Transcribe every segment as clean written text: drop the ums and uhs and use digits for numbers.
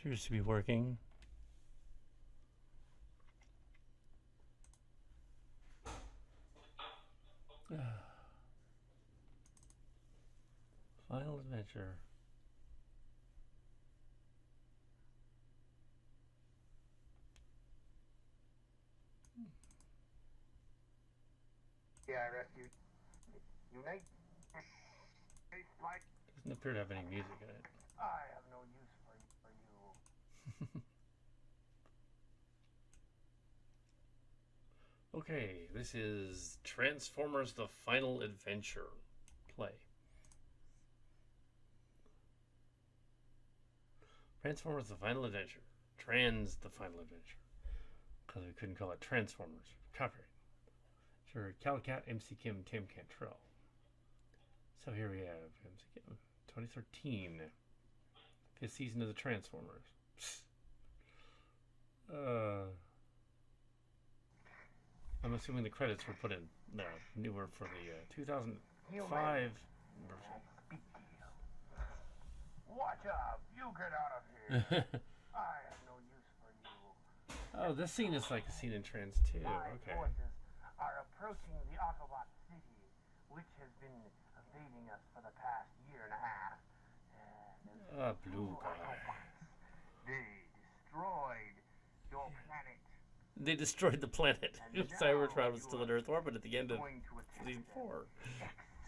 Appears to be working. Final adventure. Yeah, I rescued Unite. Doesn't appear to have any music in it. I have no use for you. Okay, this is Transformers: The Final Adventure. Play. Transformers: The Final Adventure. The Final Adventure. Because we couldn't call it Transformers. Copyright. Sure, Calicat, MC Kim, Tim Cantrell. So here we have MC Kim. 2013. 5th season of the Transformers. I'm assuming the credits were put in newer for the 2005 version. Watch out! You get out of here! I have no use for you. Oh, this scene is like a scene in Trans 2. Okay. Forces are approaching the Autobot city, which has been evading us for the past year and a half. Blue guy. They destroyed your planet. They destroyed the planet. Cybertron was still in Earth orbit at the end of season 4.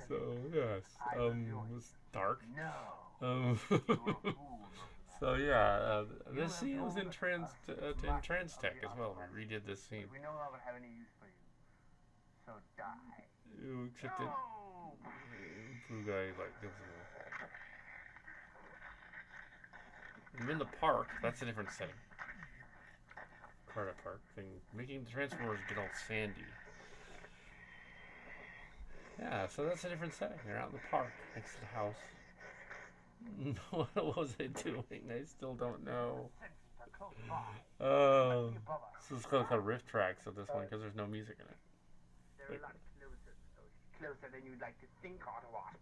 So, yes. It was dark. No. So, yeah. This scene was in Trans Tech as well. We redid this scene. We no longer have any use for you. So die. Except that blue guy, like, gives him I'm in the park. That's a different setting. Carter Park thing. Making the Transformers get all sandy. Yeah, so that's a different setting. They're out in the park next to the house. What was I doing? I still don't know. Oh, this is called a riff track, so this one, because there's no music in it. They're a lot closer than you'd like to think, Autobot.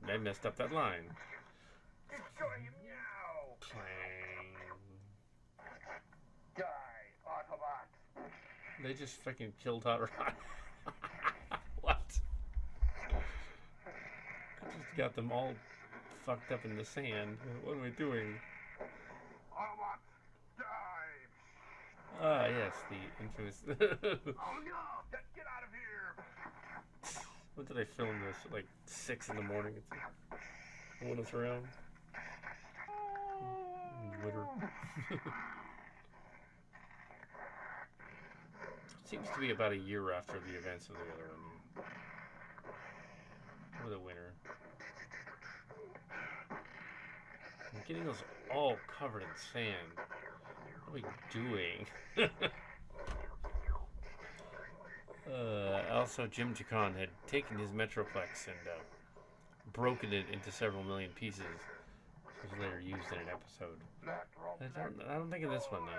I messed up that line. Destroy him now! Clang. Die, Autobot! They just freaking killed Hot Rod. What? I just got them all fucked up in the sand. What am I doing? Autobot, die! Ah, yes, the infamous. Oh no! Get out of here! When did I film this? At like 6 in the morning. It's like, no one was around. Winter. Seems to be about a year after the events of the other one. Over the winter. I'm getting those all covered in sand. What are we doing? Also, Jim Chacon had taken his Metroplex and broken it into several million pieces. Which was later used in an episode. I don't think of this one though.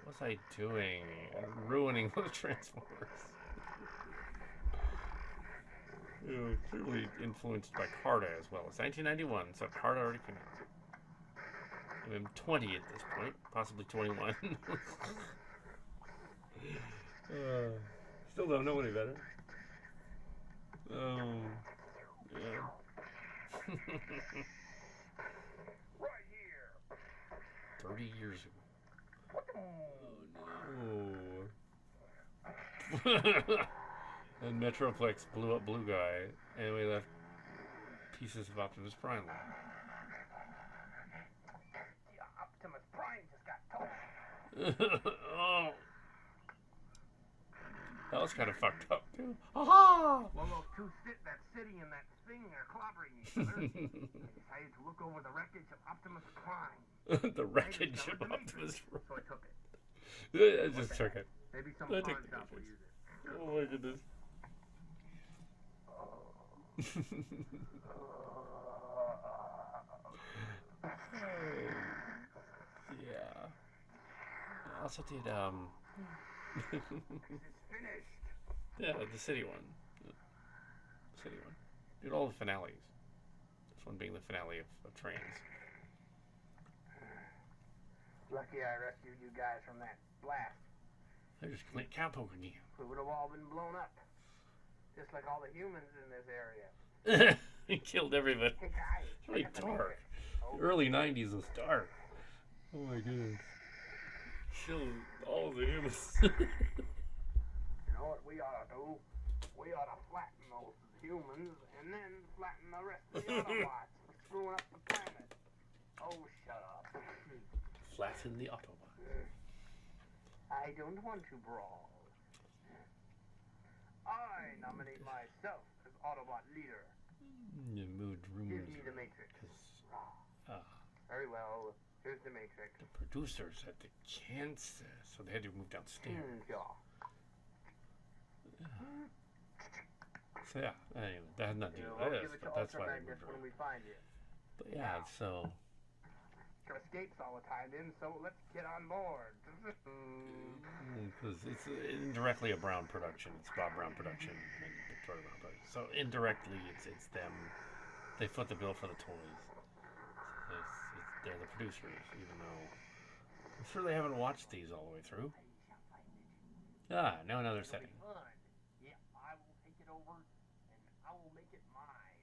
What was I doing? I'm ruining those Transformers. Clearly influenced by Carta as well. It's 1991, so Carta already came out. I'm 20 at this point, possibly 21. Still don't know any better. Yeah. Right here! 30 years ago. Oh no. And Metroplex blew up Blue Guy, and we left pieces of Optimus Prime. Optimus Prime just got told. Oh. That was kind of fucked up, too. Aha! Well, those two that's sitting in that thing are clobbering each other. I decided to look over the wreckage of Optimus Prime. The wreckage of Optimus Prime. So I took it. I just took it. Maybe some I pawn took the shop will use it. Oh my goodness. Yeah. I also did, It's finished. yeah, the city one. The city one. Did all the finales. This one being the finale of Trains. Lucky I rescued you guys from that blast. They're just playing cowpoke again. We would have all been blown up. Just like all the humans in this area. He killed everybody. Hey guys, It's really check out the dark. Matrix. Oh, The early 90s was dark. Oh my goodness. Killed all the humans. you know what we ought to do? We ought to flatten those humans and then flatten the rest of the Autobots for screwing up the planet. Oh, shut up. Flatten the Autobot. I don't want to brawl. I nominate myself as Autobot leader. You moved rumors. Give me the Matrix. Ah. Very well. Here's the Matrix. The producers had the cancer, so they had to move downstairs. Yeah. So yeah, anyway, that had nothing to do We'll with give this, it to but that's why they Ultra Magnus moved when around. we find you. But yeah, so Escapes all the time in, so let's get on board. because it's indirectly a Brown production, it's Bob Brown production and Victoria Brown production. So indirectly, it's them. They foot the bill for the toys. They're the producers, even though I'm sure they haven't watched these all the way through. Ah, now another setting. Yeah, I will take it over and I will make it mine.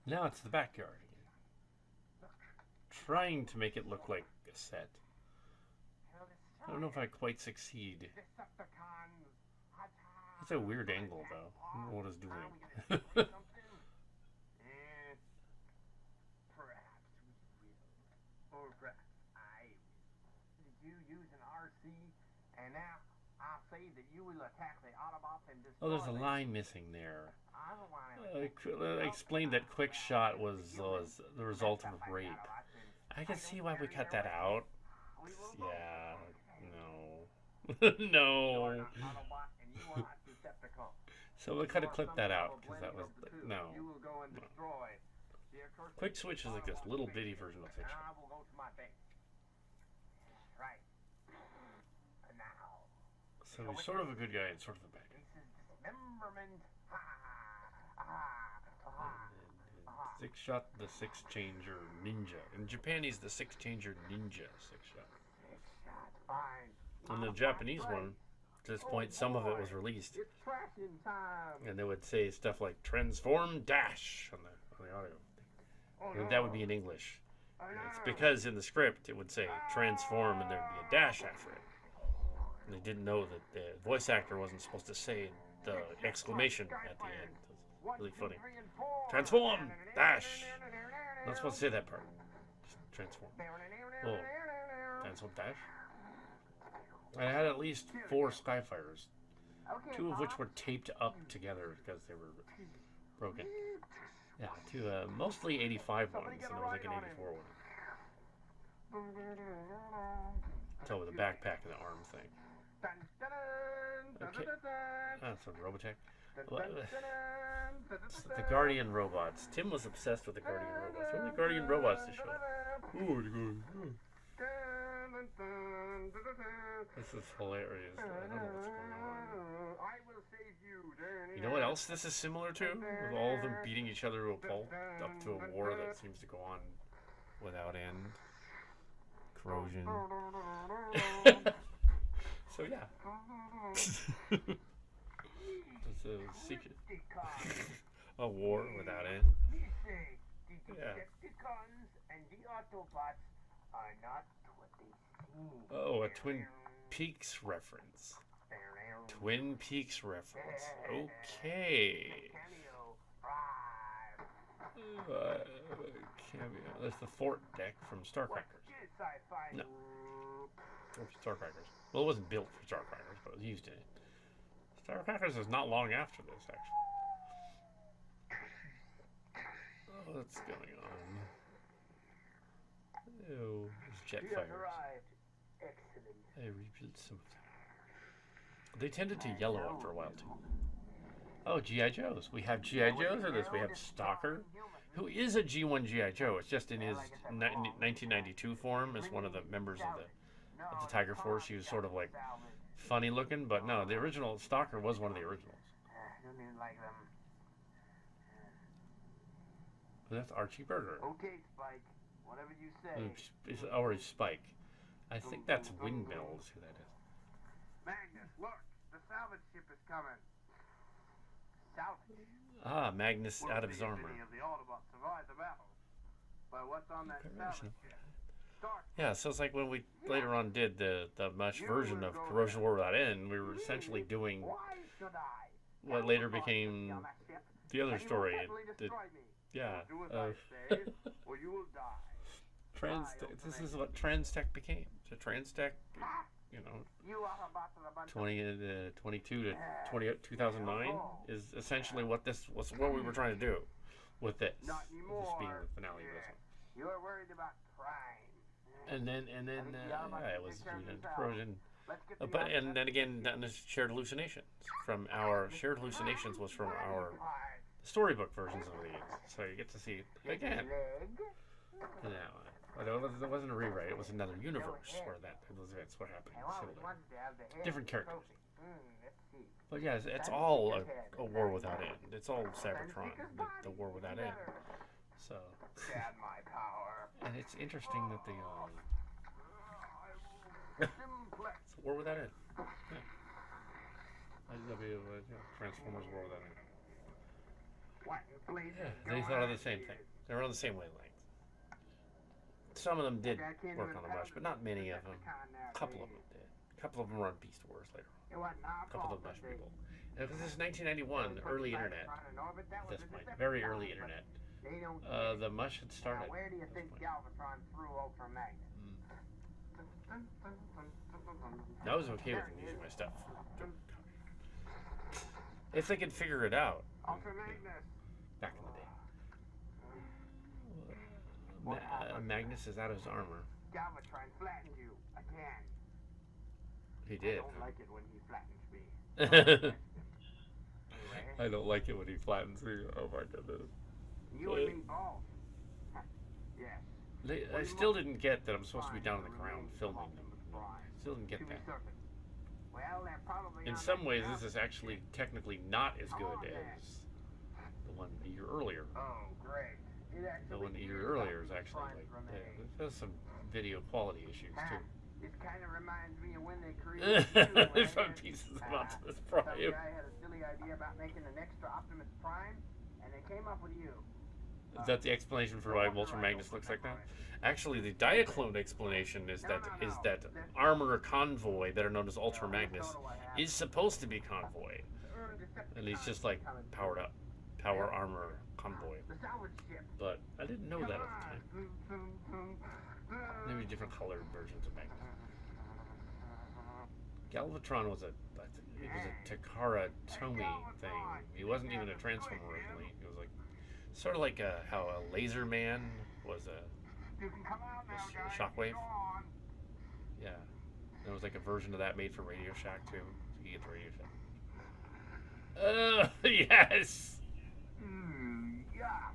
Now it's the backyard again. Trying to make it look like a set. I don't know if I quite succeed. It's a weird angle, though. I don't know what it's doing. Perhaps we will. Or perhaps I will. Did you use an RC? And now I'll say that you will attack the Autobots and destroy Oh, there's a them. line missing there. I don't want to I explained that Quick Shot was the result of rape. I can see why we cut that out. Yeah, no. No. So we could have clipped that out, because that was, no. Quick Switch is like this little bitty version of Quick Shot. So he's sort of a good guy and sort of a bad guy. Six Shot, the Six Changer Ninja. In Japan, he's the Six Changer Ninja Six Shot. In the Japanese one, at this point, some of it was released, and they would say stuff like "transform dash" on the audio. And that would be in English. And it's because in the script it would say "transform" and there'd be a dash after it. And they didn't know that the voice actor wasn't supposed to say the exclamation at the end. It was really funny. Transform dash. Not supposed to say that part. Just transform. Oh, transform dash. I had at least 4 Skyfires, 2 of which were taped up together because they were broken. Yeah, 2 mostly 85 ones, and there was like an 84 one. So with the backpack and the arm thing. Okay, that's a Robotech. The Guardian robots. Tim was obsessed with the Guardian robots. What are the Guardian robots to show? This is hilarious. I don't know what's going on. You know what else this is similar to? With all of them beating each other to a pulp, up to a war that seems to go on without end. Corrosion. So yeah. It's a secret. A war without end. Yeah. Oh, a Twin Peaks reference. Twin Peaks reference. Okay. Cameo. That's the fort deck from Starcrackers. No. From Starcrackers. Well, it wasn't built for Starcrackers, but it was used in it. Starcrackers is not long after this, actually. Oh, what's going on? Oh, there's Jetfires. I rebuilt some of them. They tended to yellow after a while, too. Oh, G.I. Joes. We have G.I. Joes in this. We have Stalker, who is a G1 G.I. Joe. It's just in his 1992 form as one of the members of the Tiger Force. He was sort of like funny looking, but no, the original Stalker was one of the originals. But that's Archie Burger. Okay, Spike. Whatever you say. Or Spike. I think that's Windmills who that is. Magnus, look, the salvage ship is coming. Salvage. Ah, Magnus We'll out of see his if armor. any of the Autobots survive the battle. But what's on that salvage ship? Dark. Yeah, so it's like when we later on did the Mush version of Corrosion War Without End, we were essentially doing Why should I? what later became On that ship, the other and you will story. definitely destroy me. Yeah. Do as I say, or you will die. This is what Transtech became. So Transtech, you know, You Autobots are a bunch of 22 to 2009 is essentially what this was, what we were trying to do with this. Not This anymore. being the finale of this You are worried about crime. one. And then yeah, it was Corrosion. Let's get the But and Autobots then again, that was shared hallucinations. From our shared hallucinations was from our storybook versions of these. So you get to see again. Yeah, but it wasn't a rewrite. It was another universe where those events were happening. So different characters. But yeah, it's all a war without end. It's all Cybertron, the war without end. So, and it's interesting that the it's a war without end. Yeah. Transformers War Without End. Yeah, they thought of the same thing. They were on the same wavelength. Some of them did work on the Mush, but not many of them. A couple of them did. A couple of them were on Beast Wars later on. A couple of Mush people. And because this is 1991, early internet, at this point, very early internet, the Mush had started. Where do you think Galvatron threw Ultramagnet? I was okay with them using my stuff. If they could figure it out. Back in the day. Magnus is out of his armor. Galvatron flattened you again. He did. I don't like it when he flattens me. I don't like it when he flattens me. Oh my goodness. You and me both. Yes. I still didn't get that I'm supposed to be down on the ground filming them. Still didn't get that. Well, they're probably In some ways, this is actually technically not as good as the one a year earlier. Oh, great. The one a year earlier is actually there's some video quality issues too. It kind of reminds me of when they created There's some pieces of Optimus Prime. Some guy had a silly idea about making an extra Optimus Prime, and they came up with you. Is that the explanation for why Ultra Magnus looks like that? Actually, the Diaclone explanation is that armor convoy that are known as Ultra Magnus is supposed to be convoy, and he's just like powered up, power armor convoy. But I didn't know that at the time. Maybe different colored versions of Magnus. Galvatron was a Takara Tomy thing. He wasn't even a Transformer originally. He was like sort of like how a Laser Man was a Shockwave. Yeah, there was like a version of that made for Radio Shack too. So you get the Radio Shack. Yes. Yuck.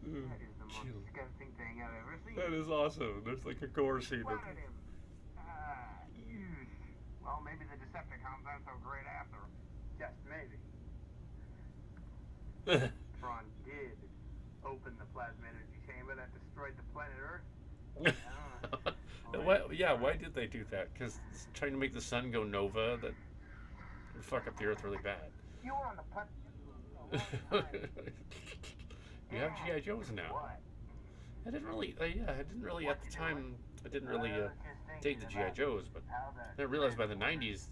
That is the most disgusting thing I've ever seen. That is awesome. There's like a gore scene. Well, maybe the Decepticons aren't so great after. Just maybe. Tron did open the plasma energy chamber that destroyed the planet Earth. Why did they do that? Because trying to make the sun go nova, that would fuck up the Earth really bad. You were on the You have G.I. Joes now. What? I didn't really at the time. I didn't really take the G.I. Joes, but I realized by the '90s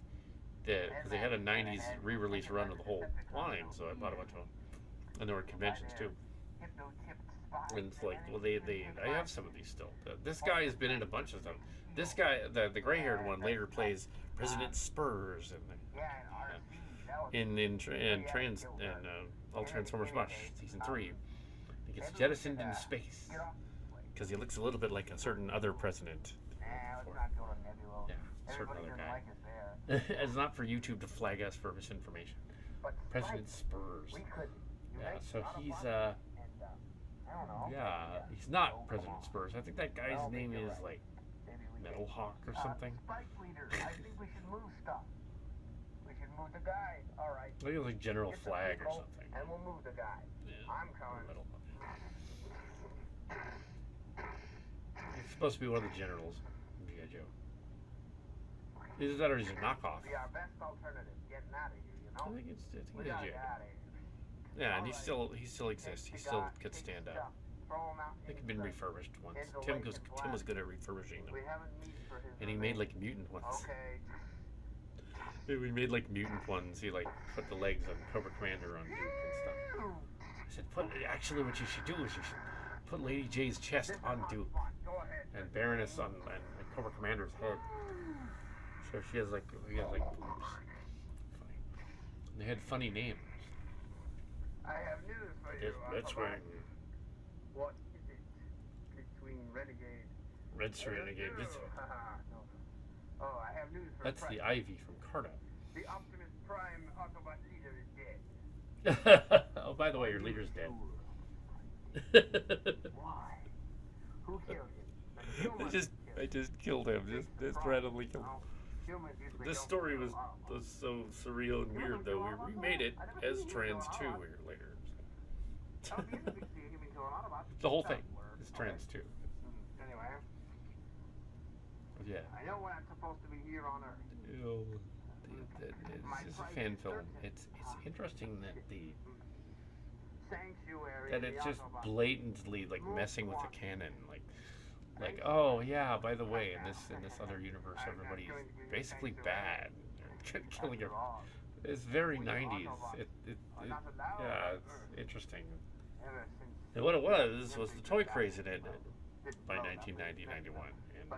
that because they had a '90s re-release run of the whole line, so I bought a bunch of them, and there were conventions too. And it's like, well, I have some of these still. This guy has been in a bunch of them. This guy, the gray-haired one, later plays President Spurs in All Transformers Mush Season 3. He gets jettisoned into space because he looks a little bit like a certain other president. Yeah, a certain other guy. It's not for YouTube to flag us for misinformation. President Spurs. Yeah, so he's he's not President Spurs. I think that guy's name is like Metal Hawk or something. I think we should move stuff. We should move the guy. All right. I think it was like General Flag or something. And we'll move the guy. Yeah, I'm coming. He's supposed to be one of the generals in G.I. Either that or he's a knockoff. Be our best alternative getting out of here, you know? I think it's We a gotta Jay. get out of here. Yeah, and he still exists. He still could stand up. They could have been refurbished once. Tim was good at refurbishing them. We haven't meat for his And he made like mutant ones. Okay. We made like mutant ones. He like put the legs on Cobra Commander on Duke and stuff. I said, actually what you should do is you should put Lady J's chest on Duke and Baroness on and Cobra Commander's head. So he has like boobs. Funny. And they had funny names. I have news for you. That's right. What is it between Renegade? Red Renegade. No. Oh, I have news for That's Prime. the Ivy from Carta. The Optimus Prime Autobot leader is dead. Oh, by the way, your leader's dead. Why? Who killed him? I just killed him. Just randomly killed him. This story was so surreal and weird, though. We remade it as Trans 2 later. The whole thing is Trans 2. Anyway. Yeah. I know when I'm supposed to be here on Earth. It's just a fan film. It's interesting that it's just blatantly like messing with the canon, like oh yeah, by the way, in this other universe, everybody's basically bad, killing her. It's very 90s. Yeah, it's interesting. And what it was the toy craze in it by 1990-91, and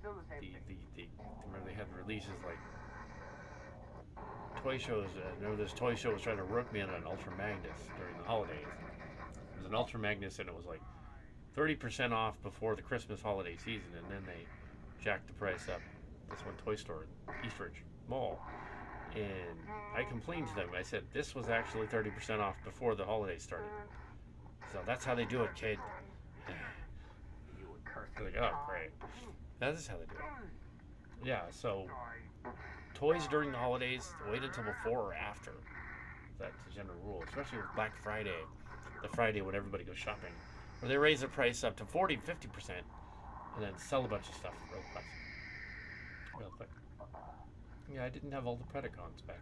remember they had releases like toy shows. I remember this toy show was trying to rook me on an Ultra Magnus during the holidays. It was an Ultra Magnus and it was like 30% off before the Christmas holiday season, and then they jacked the price up. This one toy store in Eastridge Mall. And I complained to them. I said, this was actually 30% off before the holidays started. So that's how they do it, kid. They're like, oh, great. That is how they do it. Yeah, so toys during the holidays, wait until before or after. That's the general rule, especially with Black Friday, the Friday when everybody goes shopping, where they raise the price up to 40-50% and then sell a bunch of stuff real quick. Yeah, I didn't have all the Predacons back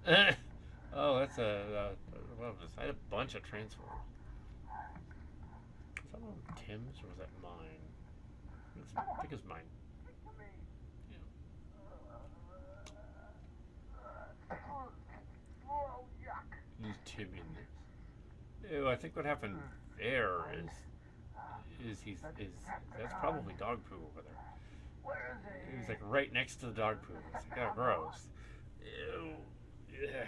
then. Oh, that's what was this? I had a bunch of Transformers. Was that one of Tim's or was that mine? I think it was mine. Yeah. Use Tim in this. Ew, I think what happened there is that's probably dog poo over there. He was like right next to the dog poo. It's like, oh, gross. Ew. Yeah.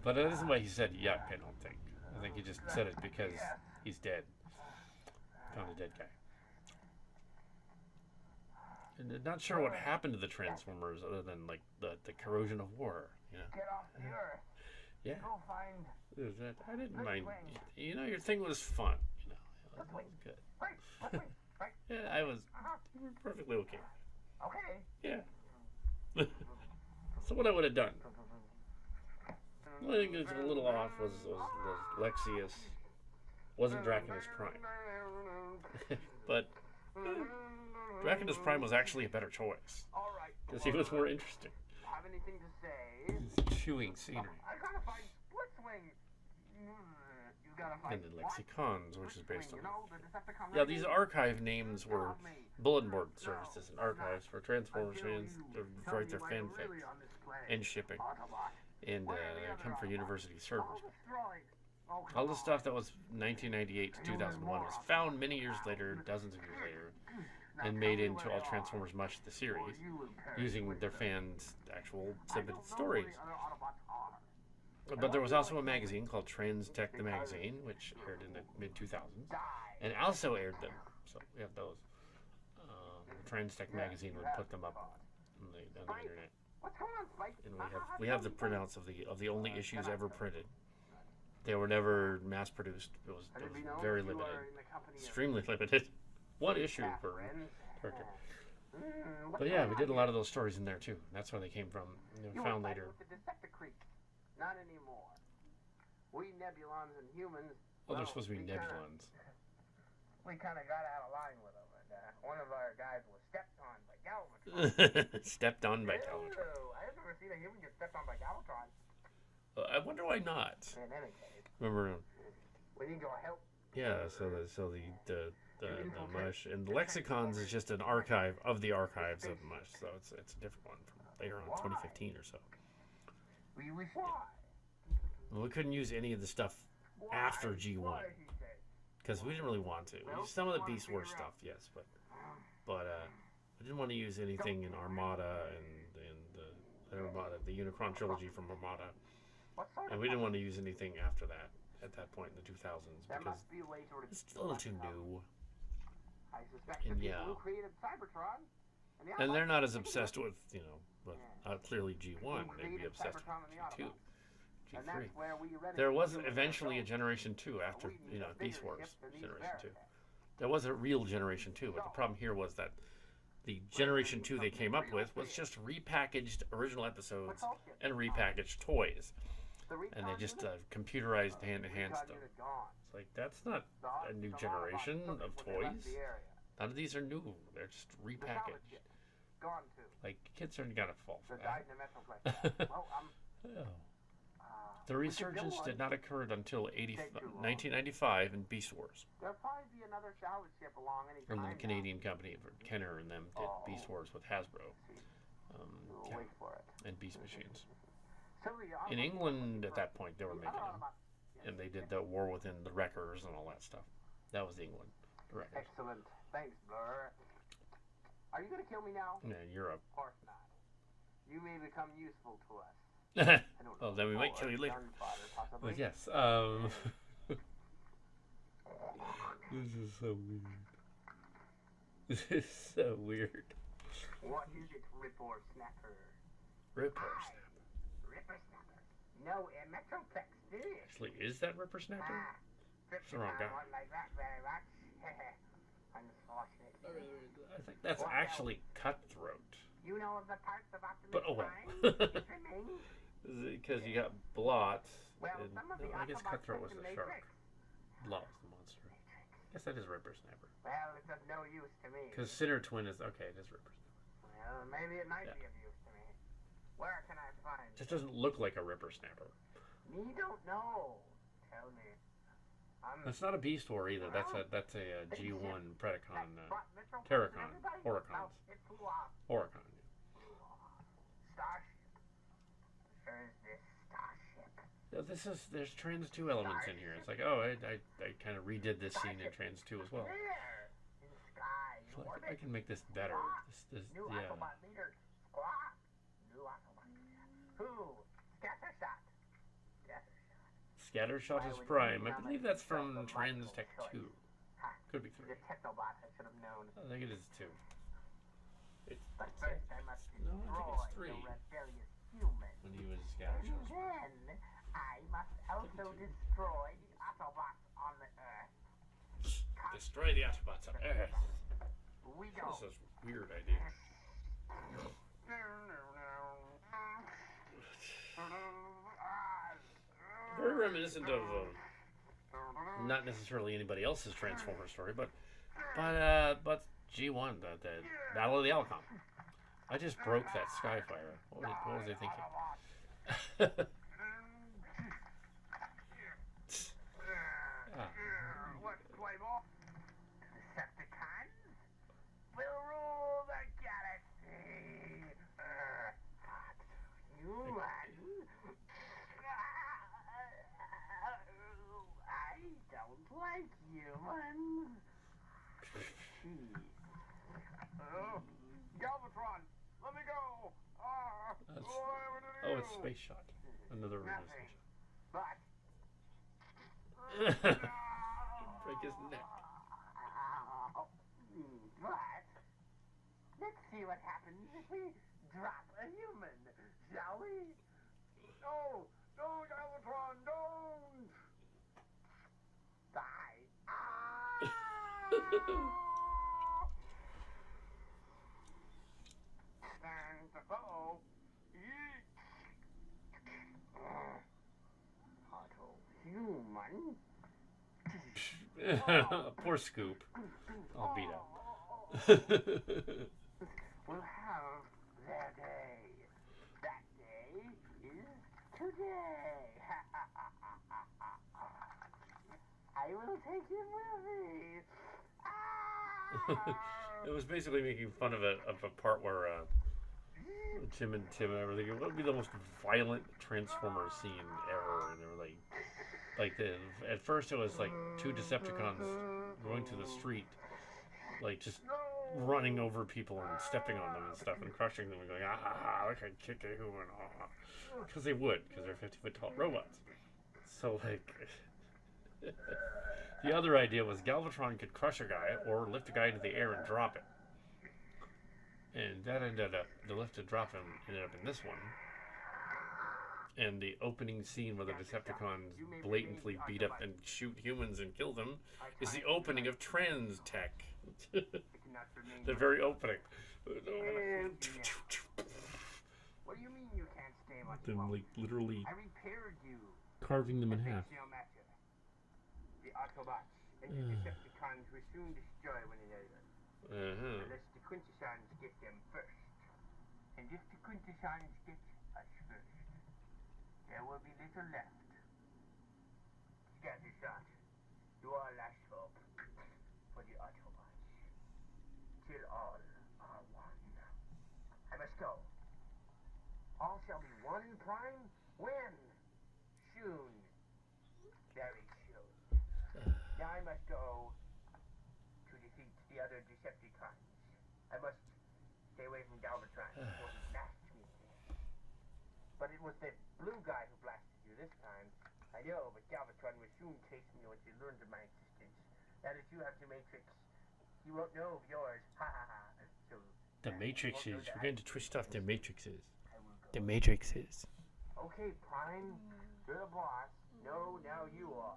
But that isn't why he said yuck, I don't think. I think he just said it because he's dead. Found a dead guy. And I'm not sure what happened to the Transformers other than like the corrosion of war, you know. Get off the Earth. Yeah. Go find. I didn't mind. You know, your thing was fun. You know, it was good. Right. Yeah, I was perfectly okay. Okay. Yeah. So what I would have done, I think it was a little off was Lexius wasn't Draconus Prime. But Draconus Prime was actually a better choice. Because he was more interesting. Have anything to say? He's chewing scenery. I gotta find Splitswing. You gotta find And then Lexicons, which is based on... the Decepticon. Yeah, these archive names were bulletin board services and archives for Transformers fans to write their fanfic and shipping. And come for university servers. All the stuff that was 1998 to 2001 was found many years later, dozens of years later, and made into All Transformers Much the series, using their fans' actual submitted stories. But there was also a magazine called Trans Tech the Magazine, which aired in the mid-2000s, and also aired them. So we have those. Trans Tech Magazine would put them up on the internet. And we have the printouts of the only issues ever printed. They were never mass produced. It was very limited, extremely limited. One issue per character. But yeah, we did a lot of those stories in there too. That's where they came from. They were found later. Not anymore. We Nebulons and humans. Oh, they're supposed to be Nebulons. We kind of got out of line with them, and one of our guys was stepped on by Galvatron. Stepped on by Galvatron. Ew, I've never seen a human get stepped on by Galvatron. I wonder why not. In any case, Remember? we need your help. Yeah. So the mush and the lexicons is just an archive of the archives of mush. So it's a different one from later on, 2015 or so. We why? Well, we couldn't use any of the stuff after G1 Why, he said. because we didn't really want to. We used some of the Beast Wars stuff, yes, but we didn't want to use anything in Armada and the Unicron trilogy from Armada, What sort and of we didn't want to use anything after that at that point in the 2000s There because must be a way to it's a little too new. I suspect the And people yeah. who created Cybertron And they're not as obsessed with, with clearly G1. They'd be obsessed with G2, And G3. that's where we There was eventually a Generation 2 after, Beast Wars Generation 2. There was a real Generation 2, but the problem here was that the Generation 2 they came up with was just repackaged original episodes and repackaged toys. And they just computerized hand-to-hand stuff. It's like, that's not a new generation of toys. None of these are new. They're just repackaged. Like, kids aren't gonna fall for that. The resurgence did not occur until 1995 in Beast Wars. There'll probably be another salvage ship along any From time the Canadian company, Kenner and them did Beast Wars with Hasbro We'll wait for it. and Beast Machines. So In England, at that point, they were making them. And they did the War Within the Wreckers and all that stuff. That was England. The Wreckers. Excellent. Thanks, Blur. Are you going to kill me now? Yeah, Europe. Of course not. You may become useful to us. I don't Well, know. then we might kill you later. Gunfire, possibly. But yes, this is so weird. This is so weird. What is it, Ripper Snapper? Ripper Hi, Snapper. Ripper Snapper. No, Metroplex, do you? Actually, is that Ripper Snapper? It's the wrong guy. One like that very much. Unfortunate. I think that's actually Cutthroat. You know of the parts of Optimus But oh well. Prime? Trimming? Because you got Blot. Well, and, some of the I guess Autobots Cutthroat was went the to shark. Matrix. Blot was the monster. I guess that is Ripper Snapper. Well, it's of no use to me. Because Sinner Twin is okay. It is Ripper Snapper. Well, maybe it might Yeah. be of use to me. Where can I find It just doesn't look like a Ripper Snapper. Me don't know. Tell me. That's not a Beast War either. That's a G1 Predacon, Terracon, Oricons. Oricon. Starship. Where is this starship? Yeah, there's Trans 2 elements in here. It's like, oh, I kind of redid this scene in Trans 2 as well. There. In sky. So I can make this better. New Yeah. Autobot leader. Squawk. New Autobot leader. Who? Scattershot. Scattershot is Prime. I believe that's from Trans Tech 2. Could be 3. The Technobot, I should have known. I think it is 2. But first I must No, I destroy think it's 3. the rebellious human. When he was Scattershot. Then I must also destroy the Autobots on the Earth. Destroy the Autobots on Earth. We go. This is a weird idea. Very reminiscent of not necessarily anybody else's Transformer story, but G1, the Battle of the Alcon. I just broke that Skyfire. What was I thinking? Let's play ball. Decepticons will rule the galaxy. Human. I don't like humans. Galvatron, let me go. Oh, it's Space Shot. Another Nothing. resistance. But Break his neck. But let's see what happens if we drop a human, shall we? No, no, Galvatron, don't! Die! Stand to go. Auto human. Poor Scoop. All beat will have their day. That day is today. I will take him with me. It was basically making fun of a part where Tim and Tim and everything. What would be the most violent Transformers scene ever? And they were at first it was like two Decepticons going through the street, like just running over people and stepping on them and stuff and crushing them and going, ah, I can kick a human, because they would, because they're 50-foot tall robots. So like, the other idea was Galvatron could crush a guy or lift a guy into the air and drop it. And that ended up, the lift and drop him ended up in this one. And the opening scene where the Decepticons blatantly beat up and shoot humans and kill them is the opening of Trans Tech. The very opening. What do you mean you can't stay much Them longer? like literally I repaired you. carving them in half. No matter. The Autobots and the Decepticons will soon destroy one another. Unless the Quintessons get them first. And if the Quintessons get us first, there will be little left. Scattershot, you are last hope for the Autobots. Till all are one. I must go. All shall be one, Prime? When? Soon. Very soon. Now I must go to defeat the other Decepticons. I must stay away from Galvatron before he blasts me. But it was the blue guy who blasted you this time. I know, but Galvatron will soon chase me once he learns of my existence. Now that you have the Matrix, he won't know of yours. Ha ha ha. So The Matrix is. We're going to twist off the Matrix is. I will go. The Matrix is. Okay, Prime, you're the boss. No, now you are.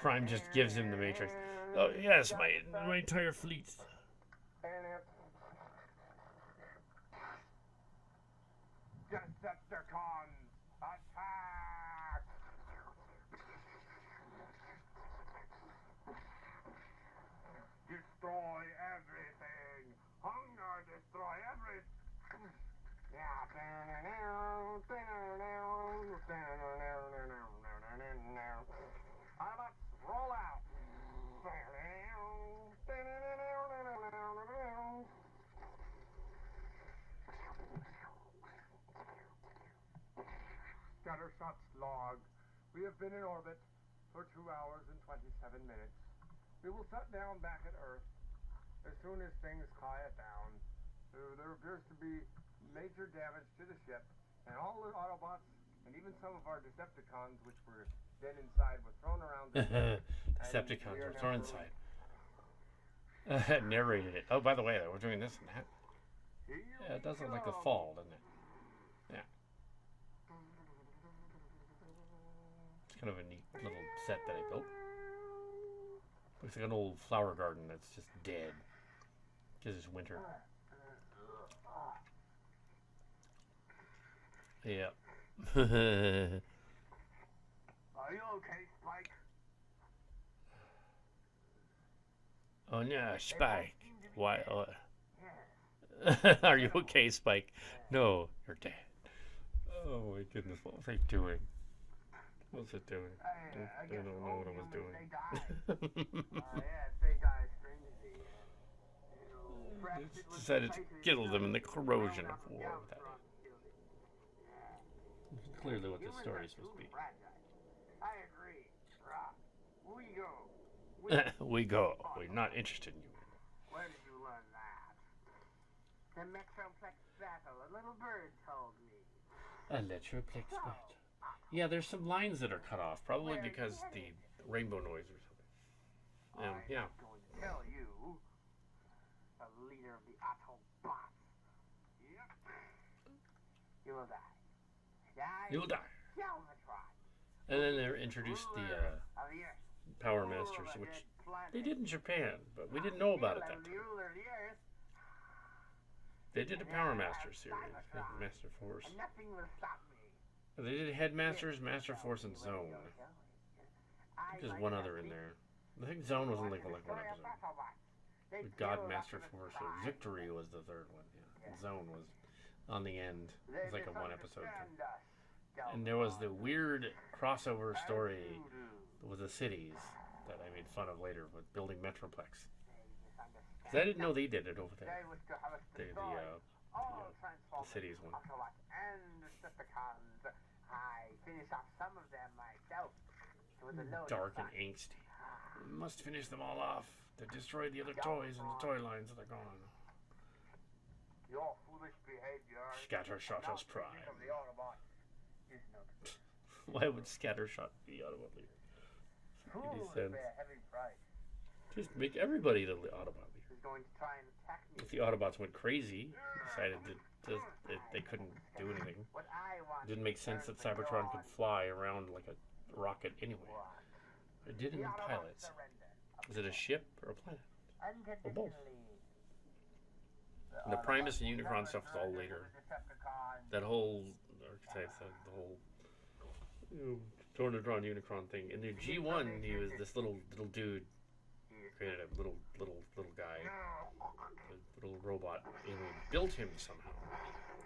Prime just gives him the Matrix. Oh yes, my entire fleet. Decepticons, attack! Destroy everything! Hunger, destroy everything! Autobots, roll out! Scattershot's log. We have been in orbit for 2 hours and 27 minutes. We will set down back at Earth as soon as things quiet down. There appears to be major damage to the ship, and all the Autobots, and even some of our Decepticons, which were then inside, were thrown around the ship. Decepticons were thrown inside. Narrated it. Oh, by the way, though, we're doing this and that. Yeah, it does look like the fall, doesn't it? Yeah. It's kind of a neat little set that I built. Looks like an old flower garden that's just dead. Because it's winter. Yeah. Are you okay, Spike? Oh no, Spike. Why? Are you okay, Spike? No, you're dead. Oh my goodness, what was I doing? What's it doing? I don't know what I was doing. Yes, they die strangely. Decided to kill them in the corrosion of war. Clearly what this story is supposed to be. I agree. We go. We go. We're not interested in you. Where did you learn that? The Metroplex battle. A little bird told me. A Metroplex battle. Yeah, there's some lines that are cut off, probably because the rainbow noise or something. Yeah. I'm going to tell you, the leader of the Autobots. Yep. You will die. You'll die. Galvatron. And then they introduced the Power Masters, which they did in Japan, but we didn't know about it that time. They did a Power Master series, Master Force. Nothing will stop me. They did Headmasters, Master Force, and Zone. I think there's one other in there. I think Zone was in like one episode. God Master Force or Victory was the third one. Yeah. And Zone was on the end. It was like a one episode thing. And there was the weird crossover story with the cities that I made fun of later with building Metroplex. Because I didn't know they did it over there. The cities one. Dark and angsty. We must finish them all off. They destroyed the other toys and the toy lines that are gone. Your foolish behavior. Scattershot Prime. Why would Scattershot be Autobot leader? Just make everybody the Autobot leader. If the Autobots went crazy, decided that they couldn't do anything, it didn't make sense that Cybertron could fly around like a rocket anyway. It did in the pilots. Is it a ship or a planet? Or both? And the Primus and Unicron stuff is all later. That whole archetype, the whole Tornadron Unicron thing. In the G1, he was this little dude. Created a little guy, a little robot, and we built him somehow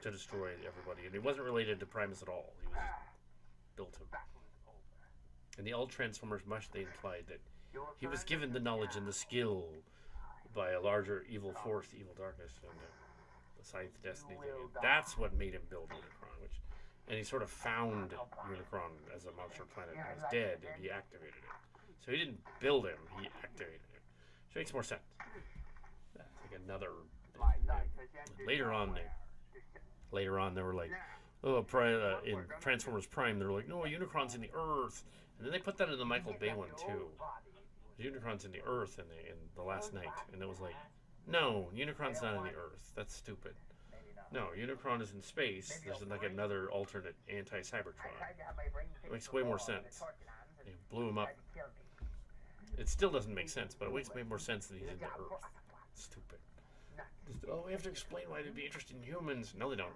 to destroy everybody. And he wasn't related to Primus at all. He was just built him. And the old Transformers they implied that he was given the knowledge and the skill by a larger evil force, the evil darkness, and the Scythe Destiny thing. And that's what made him build Unicron. And he sort of found Unicron as a monster planet and was dead, and he activated it. So he didn't build him; he activated it. So it makes more sense. That's like another. Later on, they were like, in Transformers Prime, they were like, no, Unicron's in the Earth, and then they put that in the Michael Bay one too. Unicron's in the Earth in the Last Night, and it was like, no, Unicron's not in the Earth. That's stupid. No, Unicron is in space. There's like another alternate anti-Cybertron. It makes way more sense. They blew him up. It still doesn't make sense, but it makes way more sense that he's in the Earth. Stupid. We have to explain why they'd be interested in humans. No, they don't.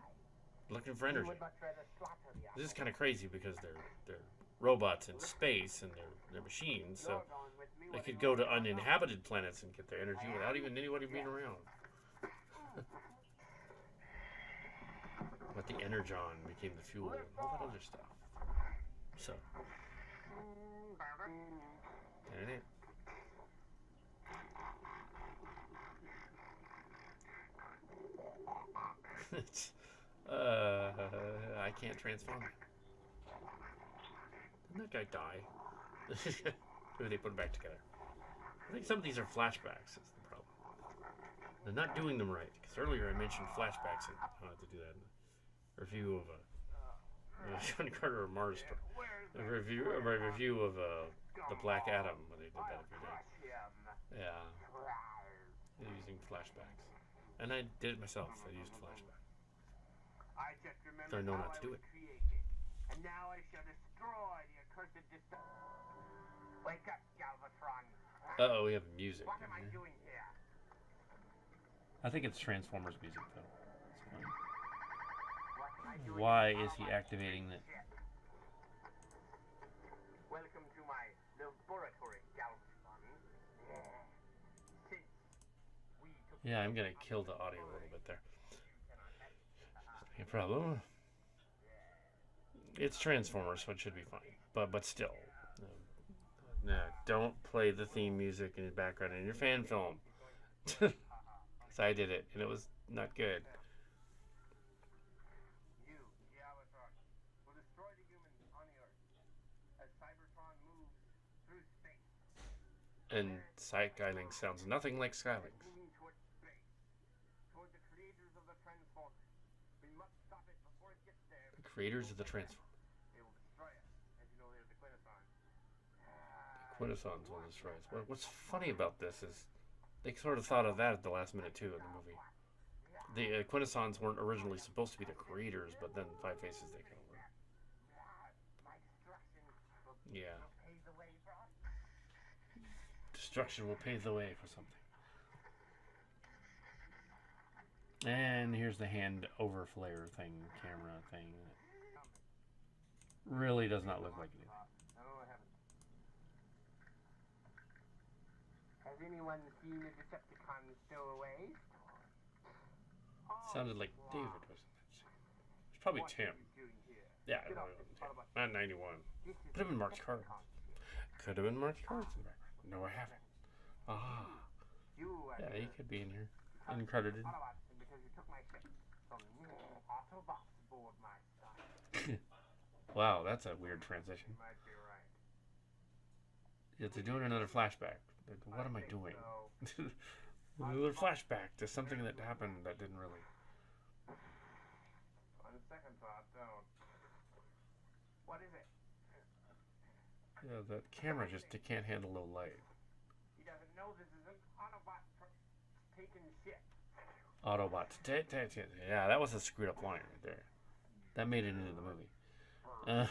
They're looking for energy. This is kind of crazy because they're robots in space and they're machines, so they could go to uninhabited planets and get their energy without even anybody being around. But the Energon became the fuel and all that other stuff. So. I can't transform him. Didn't that guy die? Maybe they put him back together. I think some of these are flashbacks. Is the problem. They're not doing them right. Because earlier I mentioned flashbacks and how to do that in a review of John Carter of Mars. A review of the Black Adam when they did that every day. Yeah. They're using flashbacks. And I did it myself. I used flashbacks. So I know not to do it. And now I shall destroy the accursed Wake up, Galvatron. Uh-oh, we have music. What am I doing here? I think it's Transformers music, though. Why is he activating that? Welcome to my laboratory, Galvatron. Yeah, I'm gonna kill the audio a little bit there. No problem. It's Transformers, so it should be fine. But still, no, don't play the theme music in the background in your fan film. Because I did it, and it was not good. You, Galvatron, will destroy the humans on the Earth as Cybertron moves through space. And Skylink sounds nothing like Skylink. Creators of the Transformers. They will destroy us. As you know, they're the Quintessons will destroy us. What's funny about this is they sort of thought of that at the last minute too in the movie. The Quintessons weren't originally supposed to be the creators, but then Five Faces take over. Yeah. Destruction will pave the way for something. And here's the hand over flare thing, camera thing. Really does not look like it. As Has anyone seen a Decepticon stowaway? Sounded like David, wasn't it? It's probably Tim. Yeah, it probably wasn't Tim. Not 91. Could have been Mark's cards. Could have been Mark's cards in the background. No, I haven't. Ah. Yeah, he could be in here. Uncredited. Wow, that's a weird transition. Yeah, they're doing another flashback. What am I doing? Another flashback to something that happened that didn't really. On second thought, don't. What is it? Yeah, the camera just can't handle low light. He doesn't know this is an Autobot taking shit. Autobots. Yeah, that was a screwed up line right there. That made it into the movie. I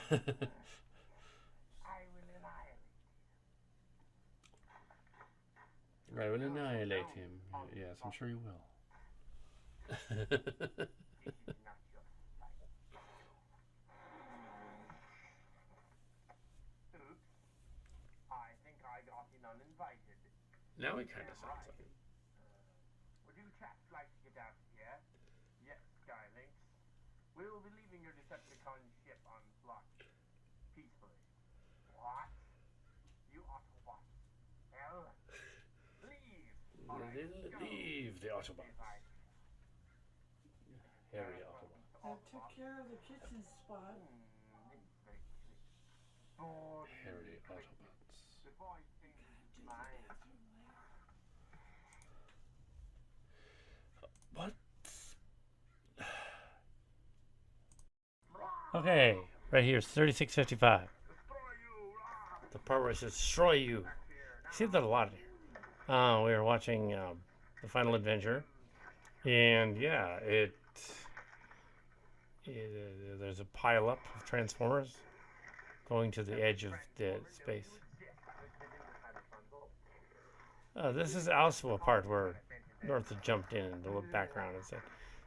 will annihilate. I will annihilate him. Yes, I'm sure you will. This is not your fight. Oops. I think I got in uninvited. Now he kind of sounds like him. Would you chaps like to get out of here? Yes, Skylinks. We will be leaving your Decepticon ship on Flock peacefully. What? You Autobots. Hell. Leave. All right, go. Leave the Autobots. Harry Autobot. I took care of the kitchen spot. Harry Autobots. The boy changes his mind. What? Okay, right here, 3655. The part where it says destroy you. I see that a lot here. We were watching The Final Adventure. And yeah, there's a pile up of Transformers going to the edge of the space. This is also a part where North had jumped in the background and said,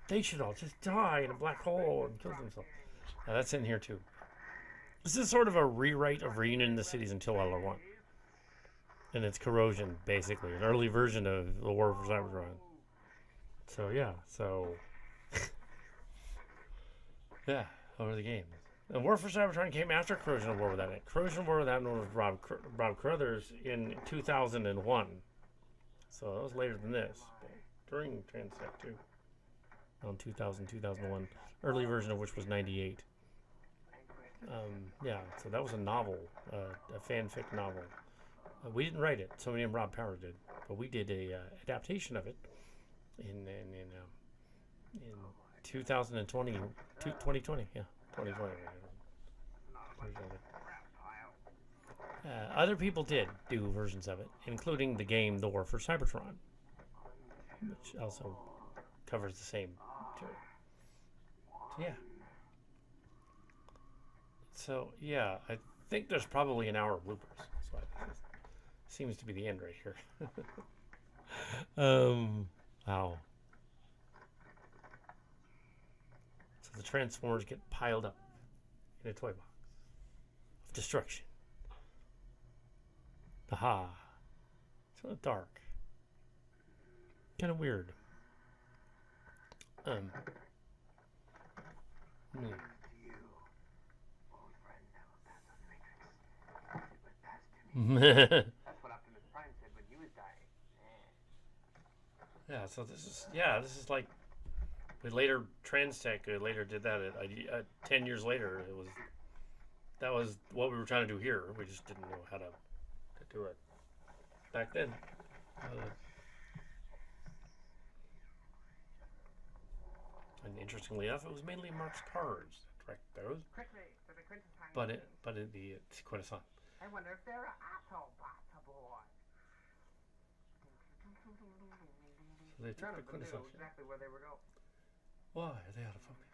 they should all just die in a black hole and kill themselves. That's in here too. This is sort of a rewrite of Reunion in the Cities Until All Are One. And it's Corrosion, basically. An early version of the War for Cybertron. So, yeah. Yeah, over the games. The War for Cybertron came after Corrosion War Without End. Corrosion War Without End was Rob Carruthers in 2001. So that was later than this. During Transect, too. On 2000, 2001. Early version of which was 98. Yeah, so that was a novel, a fanfic novel. We didn't write it. Somebody named Rob Power did, but we did a adaptation of it in 2020, 2020, yeah, 2020. Other people did do versions of it, including the game The War for Cybertron, which also covers the same too. So, yeah. So, yeah, I think there's probably an hour of bloopers. So seems to be the end right here. Wow. So the Transformers get piled up in a toy box of destruction. Aha. It's kind of dark. Kind of weird. That's what Optimus Prime said when he was dying. Yeah, so this is like we later Transtech later did that 10 years later. That was what we were trying to do here. We just didn't know how to do it back then. And interestingly enough, it was mainly Mark's cards that tracked those. But it's quite a song. I wonder if they're Autobots aboard. So they took the quintessence. Exactly where they were going. Why are they out of focus?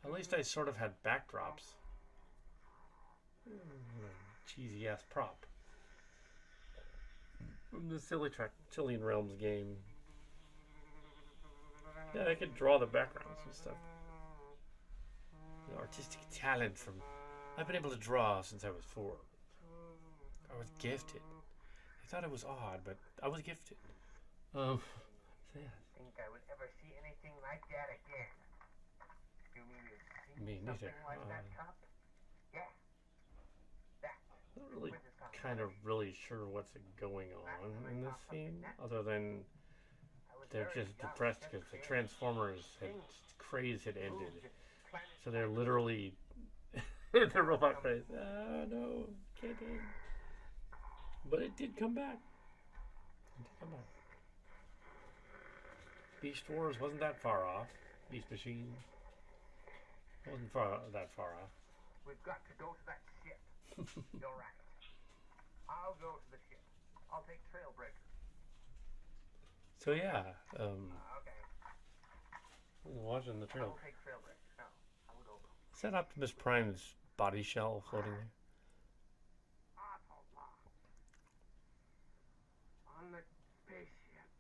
At least I sort of had backdrops. Cheesy ass prop from the Trillion Realms game. Yeah, I could draw the backgrounds and stuff. The artistic talent from. I've been able to draw since I was 4. I was gifted. I thought it was odd, but I was gifted. So yeah. Think I would ever see anything like that again? You mean you've seen Me neither. something like that, cop? Yeah. That. I'm not really Where's this coming kind of from? really sure what's going on in this scene, other than I was they're very just young, depressed just because the created Transformers things. craze had ended. Moved and planets So they're like literally the robot craze. Ah, no, can't end. But it did come back. It did come back. Beast Wars wasn't that far off. Beast Machine wasn't that far off. We've got to go to that ship. You're right. I'll go to the ship. I'll take Trailbreaker. So yeah, Okay. watching the I trail. will take Trailbreaker. No, I will go. Is that Optimus Prime's body shell floating there? Autobot. On the spaceship.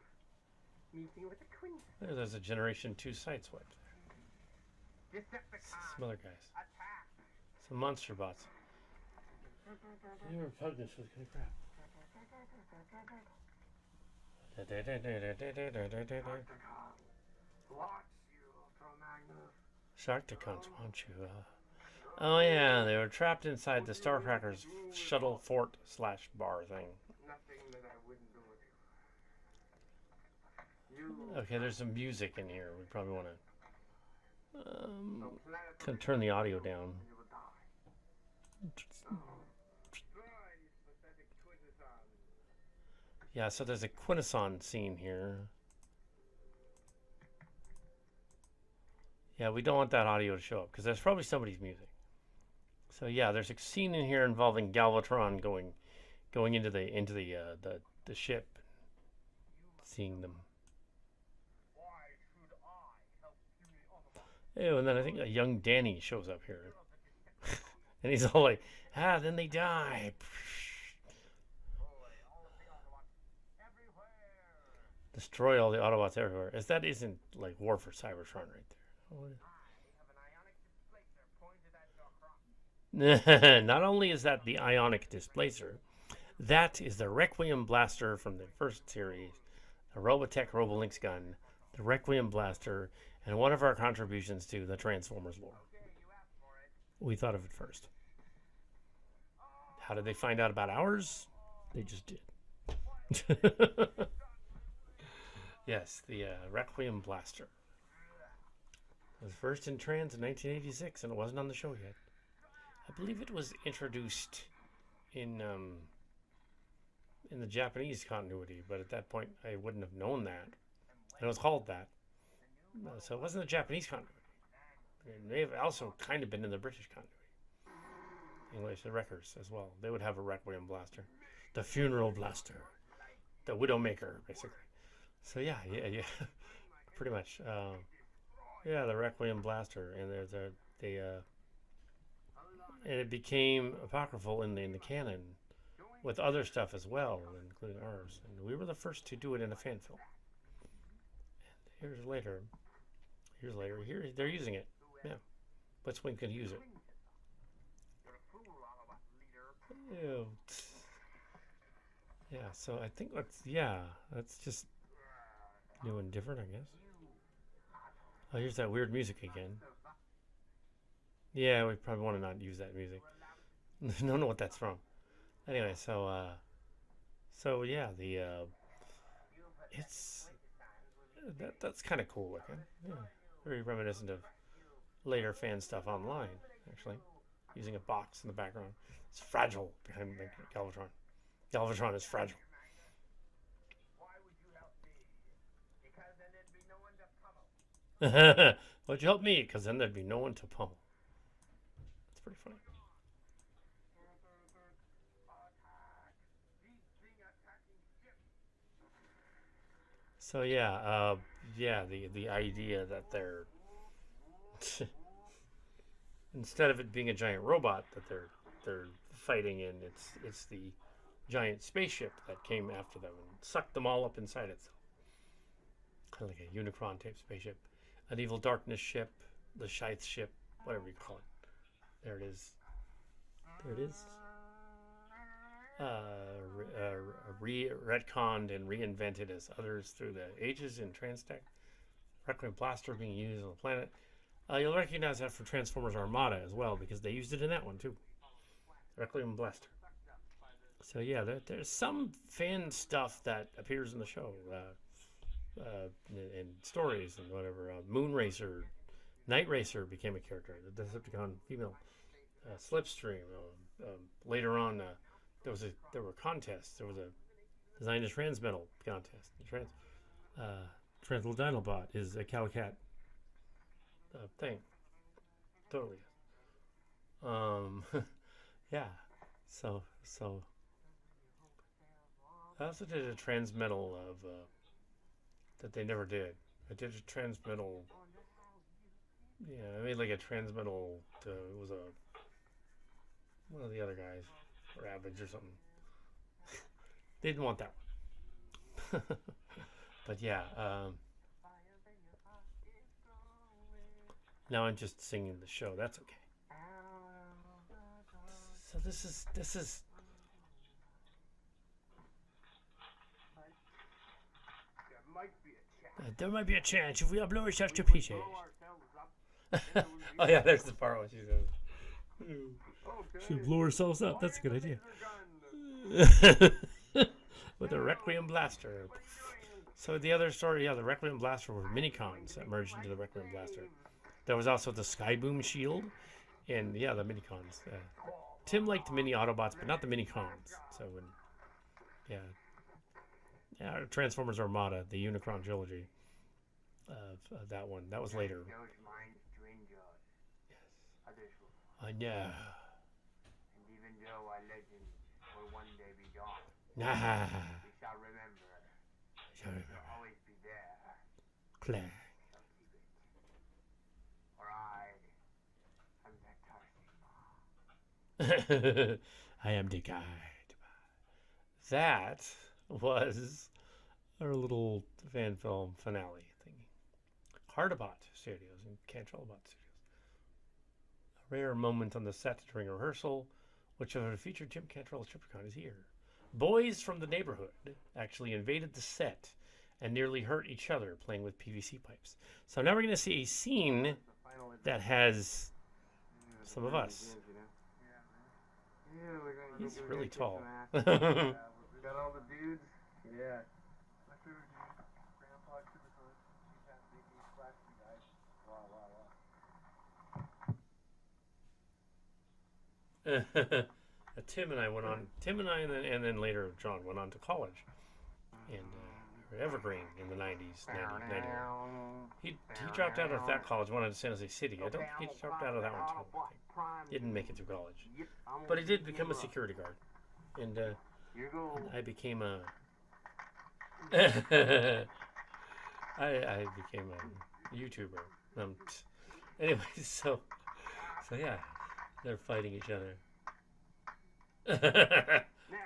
Meeting with the twins. There's a Generation 2 sideswipe. Decepticons. Some other guys. Attack. Some monster bots. Your repugnance was kind of crap. Watch you, Ultra-Magnus. Sharkticons want you. Oh yeah, they were trapped inside the Starcrackers shuttle fort / bar thing. Nothing that I wouldn't do with you. Okay, there's some music in here. We probably want to No planet kind of turn the audio down. you will die. Destroy these pathetic Quintessons. Yeah, so there's a Quintesson scene here. Yeah, we don't want that audio to show up because there's probably somebody's music. So yeah, there's a scene in here involving Galvatron going into the ship, seeing them. Why should I help you, Autobot? Oh, and then I think a young Danny shows up here, and he's all like, then they die. Destroy all the Autobots everywhere. As that isn't like War for Cybertron right there. Not only is that the ionic displacer, that is the Requiem blaster from the first series, the Robotech Robolinks gun, the Requiem blaster, and one of our contributions to the Transformers lore. We thought of it first. How did they find out about ours? They just did. Yes, the Requiem blaster. It was first in trans in 1986, and it wasn't on the show yet. I believe it was introduced in the Japanese continuity, but at that point I wouldn't have known that. And it was called that. So it wasn't the Japanese continuity. It may have also kind of been in the British continuity. English, the Wreckers as well. They would have a Requiem blaster. The Funeral Blaster. The Widowmaker, basically. So yeah. Pretty much. Yeah, the Requiem blaster. And there's and it became apocryphal in the canon with other stuff as well, including ours. And we were the first to do it in a fan film. And years later, here they're using it. Yeah, but Swing can use it. Ew. Yeah, so I think that's just new and different, I guess. Oh, here's that weird music again. Yeah, we probably want to not use that music. Don't know what that's from. Anyway, so yeah, that's kind of cool looking. Yeah, very reminiscent of later fan stuff online, actually, using a box in the background. It's fragile behind Galvatron. Galvatron is fragile. Why would you help me? Because then there'd be no one to pummel. Why'd you help me? Because then there'd be no one to pummel. That's pretty funny. So yeah, the idea that they're instead of it being a giant robot that they're fighting in, it's the giant spaceship that came after them and sucked them all up inside itself. Kind of like a Unicron type spaceship, an evil darkness ship, the Scythe ship, whatever you call it. There it is. retconned and reinvented as others through the ages in Transtech. Requiem Blaster being used on the planet. You'll recognize that for Transformers Armada as well, because they used it in that one too. Requiem Blaster. So yeah, there's some fan stuff that appears in the show, in stories and whatever. Moon Racer, Night Racer became a character. The Decepticon female, Slipstream. Later on, there were contests. There was a Design a Transmetal contest. Transmetal Dinobot is a Calicat thing. Totally. Yeah. So I also did a Transmetal of that they never did. I did a Transmetal. Yeah, I made like a Transmetal. It was one of the other guys, Ravage or something. They didn't want that one. But yeah. Now I'm just singing the show. That's okay. So this is. There might be a chance if we blow ourselves to pieces. Oh yeah, there's the part where she says, "Should blow ourselves up." That's a good idea. With a Requiem Blaster. So the other story, yeah, the Requiem Blaster were Minicons that merged into the Requiem Blaster. There was also the Skyboom Shield, and yeah, the Minicons. Tim liked the Mini Autobots, but not the Minicons. So when, yeah, Transformers Armada, the Unicron trilogy. That one, that was later. Yes. I know. And even though our legends will one day be gone, we shall remember. Shall always be there. Claire. For I am that I am the guide. That was our little fan film finale thingy. Hardabot Studios and Cantrellbot Studios. A rare moment on the set during rehearsal, which would have featured Jim Cantrell's Tripticon, is here. Boys from the neighborhood actually invaded the set and nearly hurt each other playing with PVC pipes. So now we're going to see a scene that has some of us. He's really tall. We got all the dudes. Yeah. My favorite dude, Grandpa Tripticon. He's half big, he's flashing guys. Wow. Tim and I and then later John went on to college. And Evergreen in the 90s, 90. He dropped out of that college, went on to San Jose City. I don't think he dropped out of that one too. Didn't make it through college. But he did become a security guard. And I became a... I became a YouTuber. Anyway, so yeah, they're fighting each other.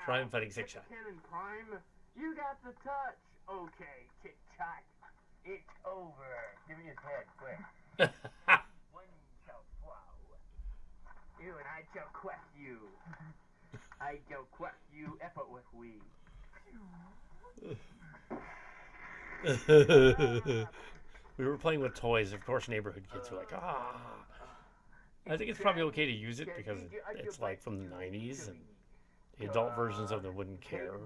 Prime fighting Six Shot. Prime, you got the touch. Okay, Tic Tac, it's over. Give me his head, quick. One shall flow. You and I shall quack you. I shall quack you effortlessly. We were playing with toys. Of course, neighborhood kids were like, ah. I think it's probably okay to use it because it's like from the 90s and the adult versions of them wouldn't care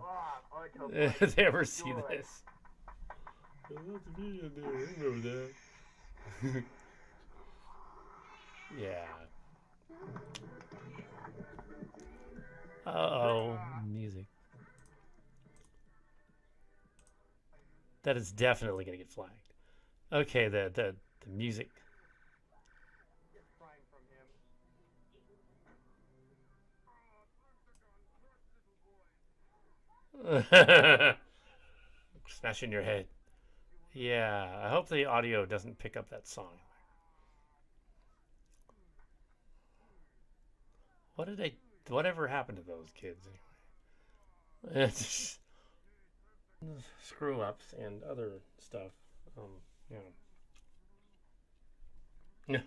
if they ever see this. That's me in there. I know that. Yeah. Uh-oh. Music. That is definitely going to get flagged. Okay, the music. Smashing your head. Yeah, I hope the audio doesn't pick up that song. Whatever happened to those kids anyway? It's screw ups and other stuff. Yeah.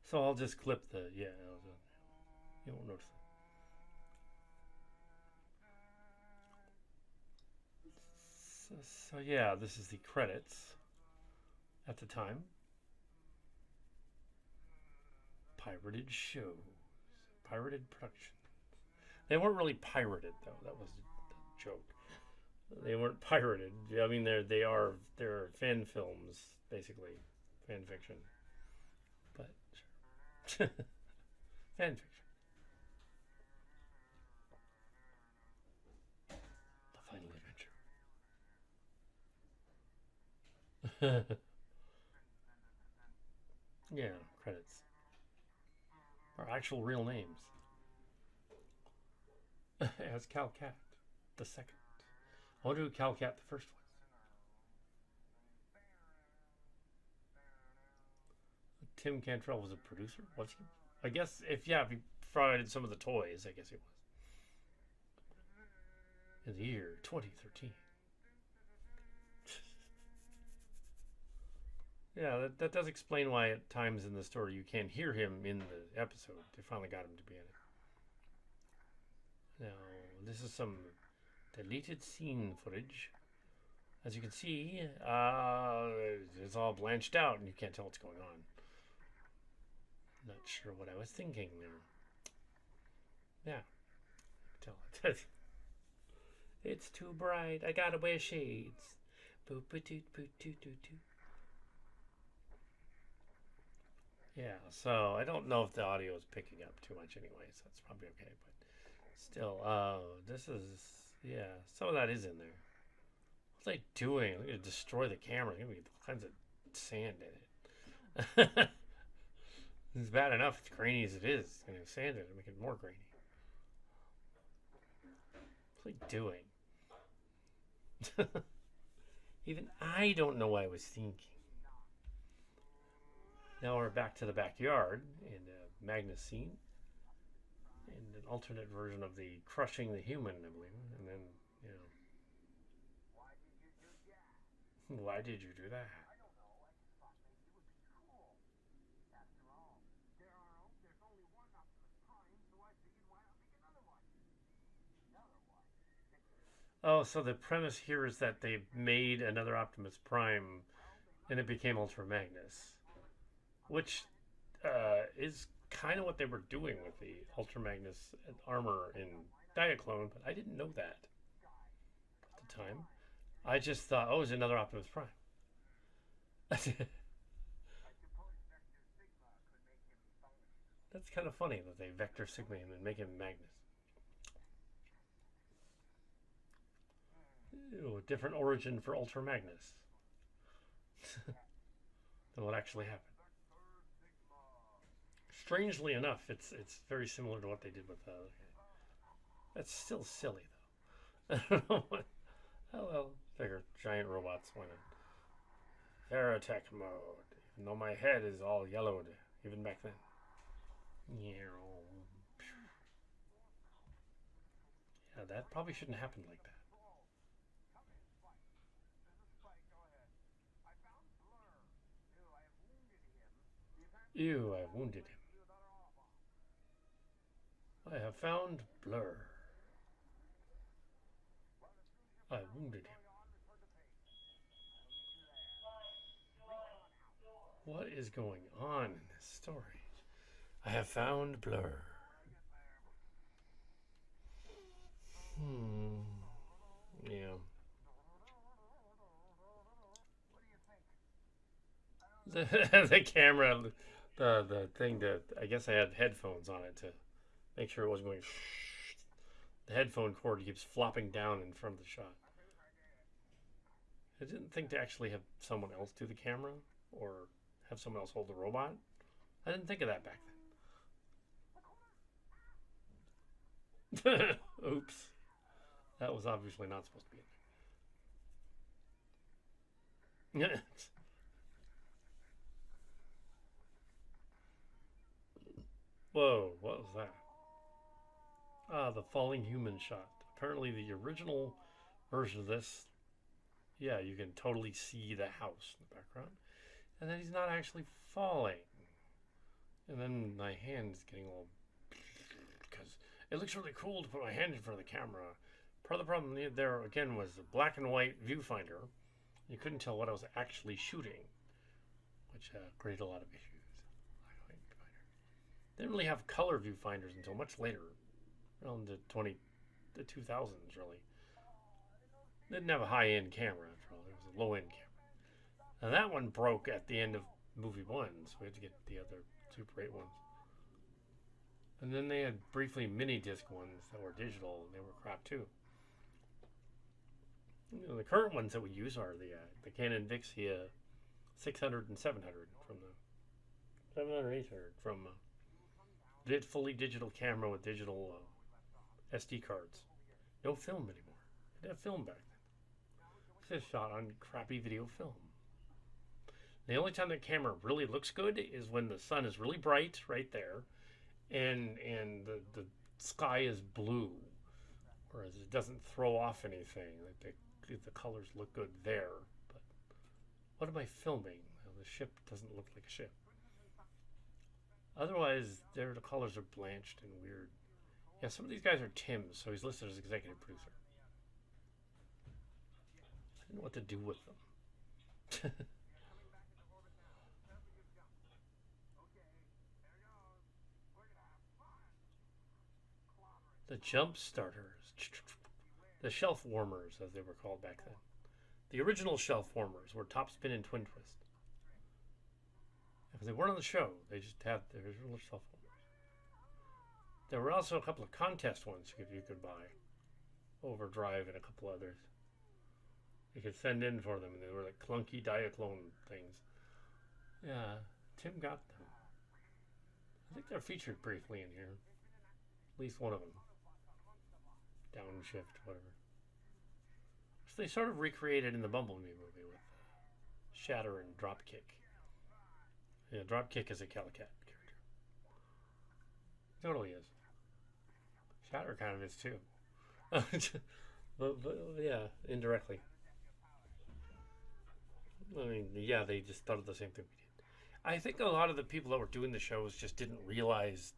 So I'll just clip the, yeah, you won't notice it. So yeah, this is the credits at the time. Pirated shows, pirated productions. They weren't really pirated though. That was a joke. They weren't pirated. I mean, they're fan films basically, fan fiction. But sure. Fan fiction. The final adventure. Yeah, credits. Our actual real names. As Cal Cat, the second. I wonder who Cal Cat the first was. Tim Cantrell was a producer. Was he? I guess if he provided some of the toys, I guess he was. In the year 2013. Yeah, that does explain why at times in the story you can't hear him in the episode. They finally got him to be in it. Now, this is some deleted scene footage. As you can see, it's all blanched out and you can't tell what's going on. Not sure what I was thinking there. Yeah, tell it. It's too bright. I gotta wear shades. Boop boop doot boop doot doot doot. Yeah, so I don't know if the audio is picking up too much anyway, so that's probably okay. But still, this is, yeah, some of that is in there. What's they doing? They're going to destroy the camera. There's going to be all kinds of sand in it. It's bad enough it's grainy as it is. It's going to have sand in it, make it more grainy. What's they doing? Even I don't know what I was thinking. Now we're back to the backyard in a Magnus scene. And an alternate version of the crushing the human, I believe. And then, you know. Why did you do that? Oh, so the premise here is that they made another Optimus Prime and it became Ultra Magnus. Which is kind of what they were doing with the Ultra Magnus armor in Diaclone, but I didn't know that at the time. I just thought, oh, it's another Optimus Prime. That's kind of funny that they Vector Sigma him and make him Magnus. Ew, different origin for Ultra Magnus than what actually happened. Strangely enough, it's very similar to what they did with the other guy. That's still silly though. I don't know what. Oh well, figure giant robots. Why not? Aerotech mode. Even though my head is all yellowed, even back then. Yeah, that probably shouldn't happen like that. Ew, I wounded him. I have found Blur. I wounded him. What is going on in this story? I have found Blur. Yeah. The camera, the thing that I guess I had headphones on it to make sure it wasn't going. The headphone cord keeps flopping down in front of the shot. I didn't think to actually have someone else do the camera or have someone else hold the robot. I didn't think of that back then. Oops. That was obviously not supposed to be in there. Whoa, what was that? Ah, the falling human shot. Apparently the original version of this, yeah, you can totally see the house in the background. And then he's not actually falling. And then my hand's getting all... Because it looks really cool to put my hand in front of the camera. Part of the problem there, again, was the black and white viewfinder. You couldn't tell what I was actually shooting, which created a lot of issues. Black and white viewfinder. They didn't really have color viewfinders until much later, around the 2000s, really. They didn't have a high-end camera, after all. It was a low-end camera. Now that one broke at the end of movie 1, so we had to get the other Super 8 ones. And then they had briefly mini-disc ones that were digital, and they were crap too. You know, the current ones that we use are the Canon Vixia 600 and 700 from the 700 800 from fully digital camera with digital SD cards. No film anymore. They didn't have film back then. It's just shot on crappy video film. The only time that camera really looks good is when the sun is really bright right there, and the sky is blue, whereas it doesn't throw off anything. The colors look good there, but what am I filming? Well, the ship doesn't look like a ship. Otherwise, the colors are blanched and weird. Yeah, some of these guys are Tim's, so he's listed as executive producer. I didn't know what to do with them. The jump starters, the shelf warmers, as they were called back then. The original shelf warmers were top spin and twin twist. Because they weren't on the show, they just had the original shelf warmers. There were also a couple of contest ones you could buy. Overdrive and a couple others. You could send in for them, and they were like clunky Diaclone things. Yeah, Tim got them. I think they're featured briefly in here. At least one of them. Downshift, whatever. So they sort of recreated in the Bumblebee movie with Shatter and Dropkick. Yeah, Dropkick is a Calicat character. Totally is. Shatter kind of is too. but yeah, indirectly. I mean, yeah, they just thought of the same thing we did. I think a lot of the people that were doing the shows just didn't realize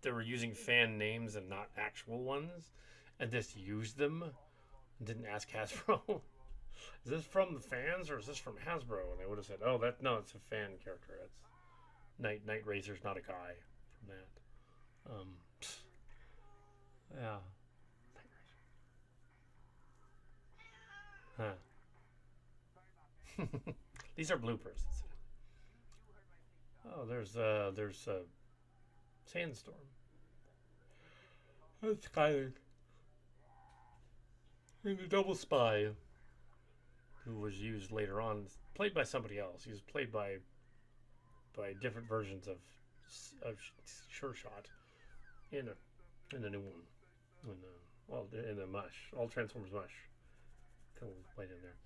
they were using fan names and not actual ones, and just used them and didn't ask Hasbro, is this from the fans or is this from Hasbro? And they would have said, oh, no, it's a fan character. That's Night Razor's not a guy from that. Yeah. Huh. These are bloopers. Oh, there's Sandstorm. That's Skyler. And the Double Spy, who was used later on, played by somebody else. He was played by different versions of Sure Shot in a new one. In the Mush, all Transformers Mush. Played in there.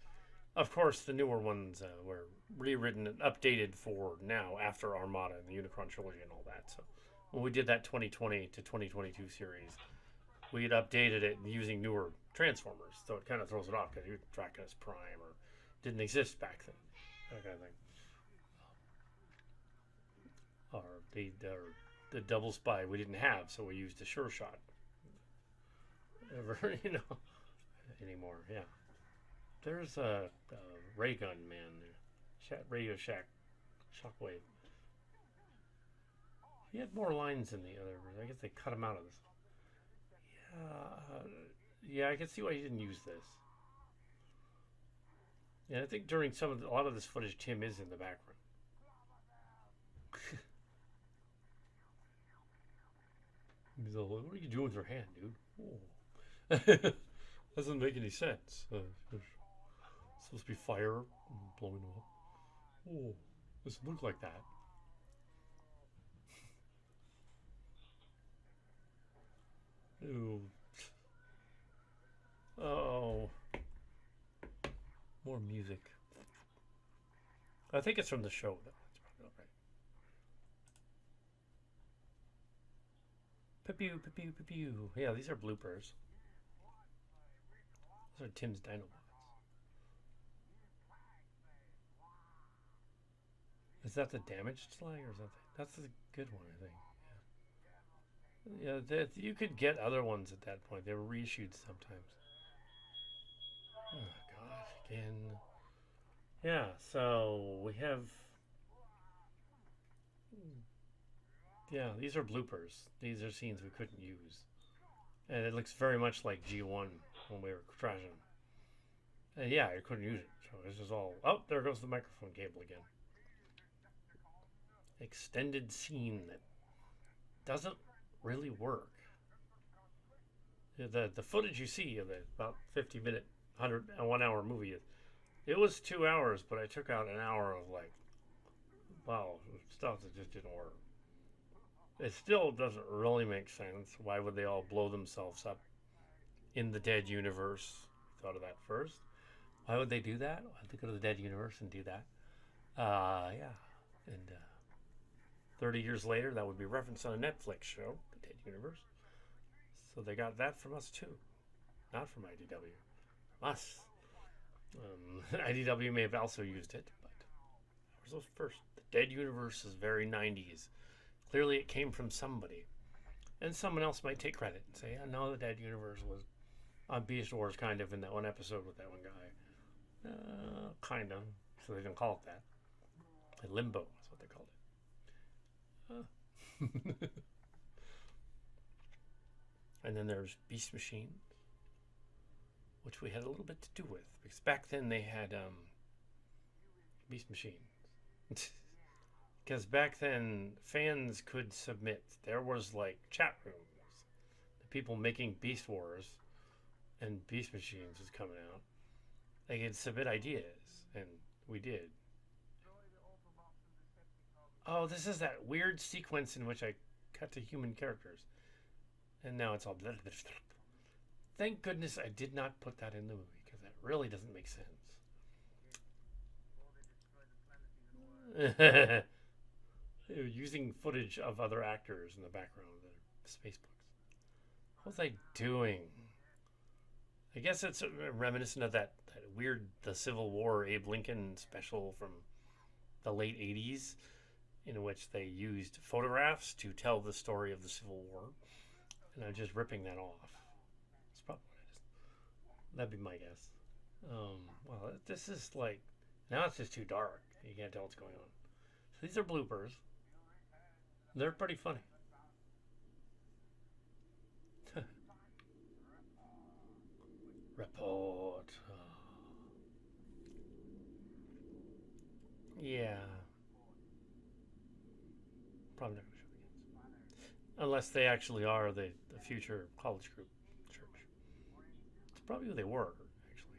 Of course, the newer ones were rewritten and updated for now, after Armada and the Unicron trilogy and all that. So when we did that 2020 to 2022 series, we had updated it using newer Transformers. So it kind of throws it off because you're tracking as Prime or didn't exist back then. That kind of thing. Or the Double Spy we didn't have, so we used a Sure Shot. Anymore, yeah. There's a ray gun man, Radio Shack, Shockwave. He had more lines than the other. I guess they cut him out of this. Yeah, I can see why he didn't use this. Yeah, I think during a lot of this footage, Tim is in the background. He's all, what are you doing with your hand, dude? Oh. Doesn't make any sense. It's supposed to be fire blowing them up. Oh, doesn't look like that. Ew. Oh. More music. I think it's from the show, though. That's probably all right. Pew, pew, pew, pew, pew. Yeah, these are bloopers. Those are Tim's Dinobots. Is that the damaged slag, or is that's the good one? I think. Yeah, you could get other ones at that point. They were reissued sometimes. Oh gosh, again. Yeah, so we have. Yeah, these are bloopers. These are scenes we couldn't use, and it looks very much like G1 when we were trashing. And yeah, I couldn't use it. So this is all. Oh, there goes the microphone cable again. Extended scene that doesn't really work. The footage you see of the about 50-minute, 1 hour movie, it was 2 hours, but I took out an hour of like, wow, stuff that just didn't work. It still doesn't really make sense. Why would they all blow themselves up in the dead universe? Thought of that first. Why would they do that? Why would they go to the dead universe and do that? Yeah. And 30 years later, that would be referenced on a Netflix show, The Dead Universe. So they got that from us too. Not from IDW. From us. IDW may have also used it, but ours was first. The Dead Universe is very 90s. Clearly it came from somebody. And someone else might take credit and say, I know the Dead Universe was on Beast Wars kind of in that one episode with that one guy. Kind of. So they didn't call it that. Limbo is what they called it. And then there's Beast Machine, which we had a little bit to do with. Because back then they had Beast Machine. Because back then fans could submit. There was like chat rooms. The people making Beast Wars and Beast Machines was coming out. They could submit ideas, and we did. Oh, this is that weird sequence in which I cut to human characters. And now it's all blah, blah, blah. Thank goodness I did not put that in the movie, because that really doesn't make sense. Using footage of other actors in the background of the space books. What was I doing? I guess it's reminiscent of that weird The Civil War Abe Lincoln special from the late 80s, in which they used photographs to tell the story of the Civil War. And I'm just ripping that off. That's probably what it is. That'd be my guess. Well, this is like, now it's just too dark. You can't tell what's going on. So these are bloopers. They're pretty funny. Report. Yeah. Probably not going to show it. Unless they actually are the future college group church. It's probably who they were, actually.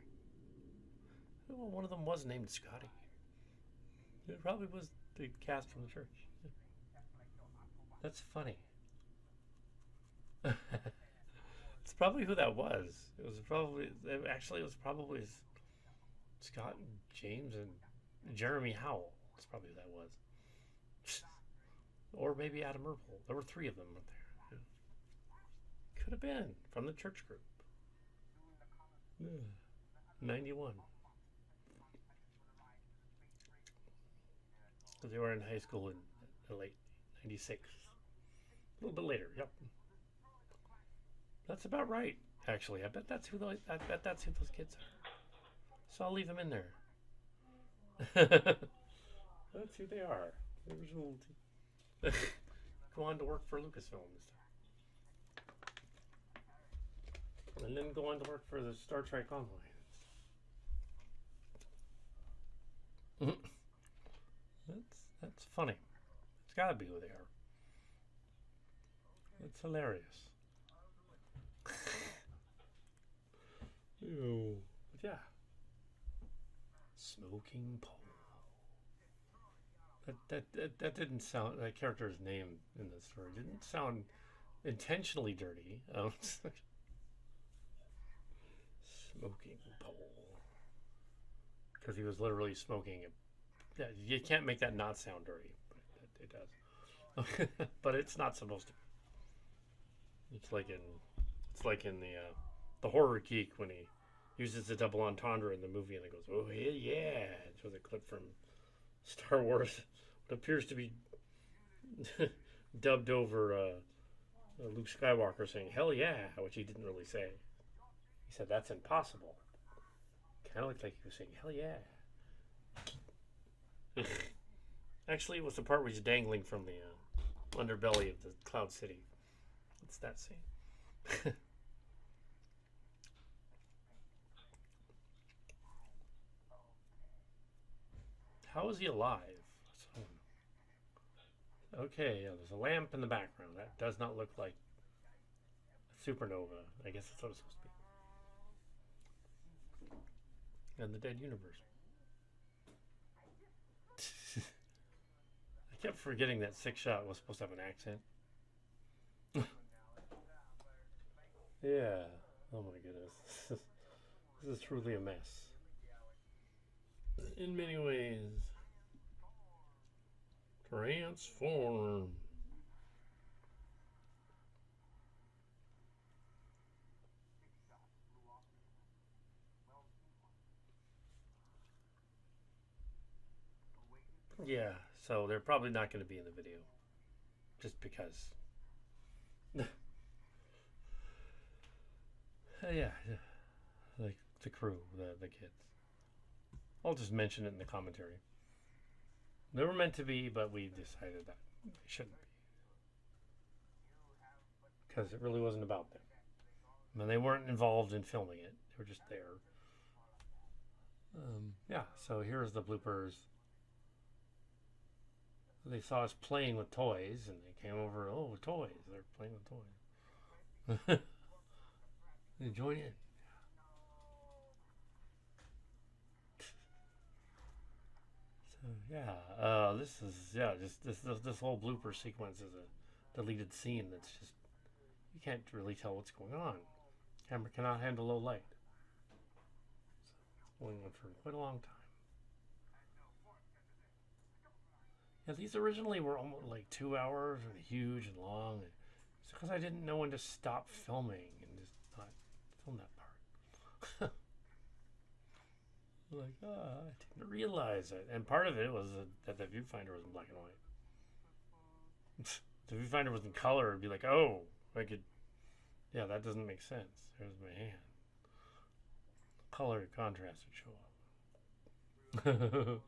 Well, one of them was named Scotty. It probably was the cast from the church. That's funny. It's probably who that was. It was probably Scott and James and Jeremy Howell. That's probably who that was. Or maybe Adam Erpel. There were 3 of them up there. Could have been from the church group. 91. Because they were in high school in the late 96. A little bit later, yep. That's about right, actually. I bet that's who those kids are. So I'll leave them in there. That's who they are. The original go on to work for Lucasfilm and stuff. And then go on to work for the Star Trek Envoy. That's funny. It's gotta be who they are. It's hilarious. Ew. But yeah. Smoking pole. That didn't sound, that character's name in the story didn't sound intentionally dirty. Smoking pole. Because he was literally smoking it. Yeah, you can't make that not sound dirty, but it does. But it's not supposed to. It's like in the horror geek when he uses the double entendre in the movie and it goes, oh yeah, it shows a clip from Star Wars It appears to be dubbed over Luke Skywalker saying "Hell yeah," which he didn't really say. He said that's impossible. Kind of looked like he was saying "Hell yeah." Actually, it was the part where he's dangling from the underbelly of the Cloud City. It's that scene. How is he alive? Okay, yeah, there's a lamp in the background. That does not look like a supernova. I guess that's what it's supposed to be. And the dead universe. I kept forgetting that Six Shot was supposed to have an accent. Yeah. Oh my goodness. This is truly a mess. In many ways. Transform. Yeah, so they're probably not going to be in the video. Just because. Yeah, like the crew, the kids. I'll just mention it in the commentary. They were meant to be, but we decided that they shouldn't be. Because it really wasn't about them. I mean, they weren't involved in filming it. They were just there. Yeah, so here's the bloopers. They saw us playing with toys, and they came over. Oh, toys! They're playing with toys. They join in. So yeah, this is just this whole blooper sequence is a deleted scene. That's just you can't really tell what's going on. Camera cannot handle low light. So it's going on for quite a long time. Yeah, these originally were almost like 2 hours and huge and long. It's because I didn't know when to stop filming and just not film that part. Like, I didn't realize it. And part of it was that the viewfinder was in black and white. If the viewfinder was in color, it'd be like, oh, I could, yeah, that doesn't make sense. There's my hand. Color and contrast would show up.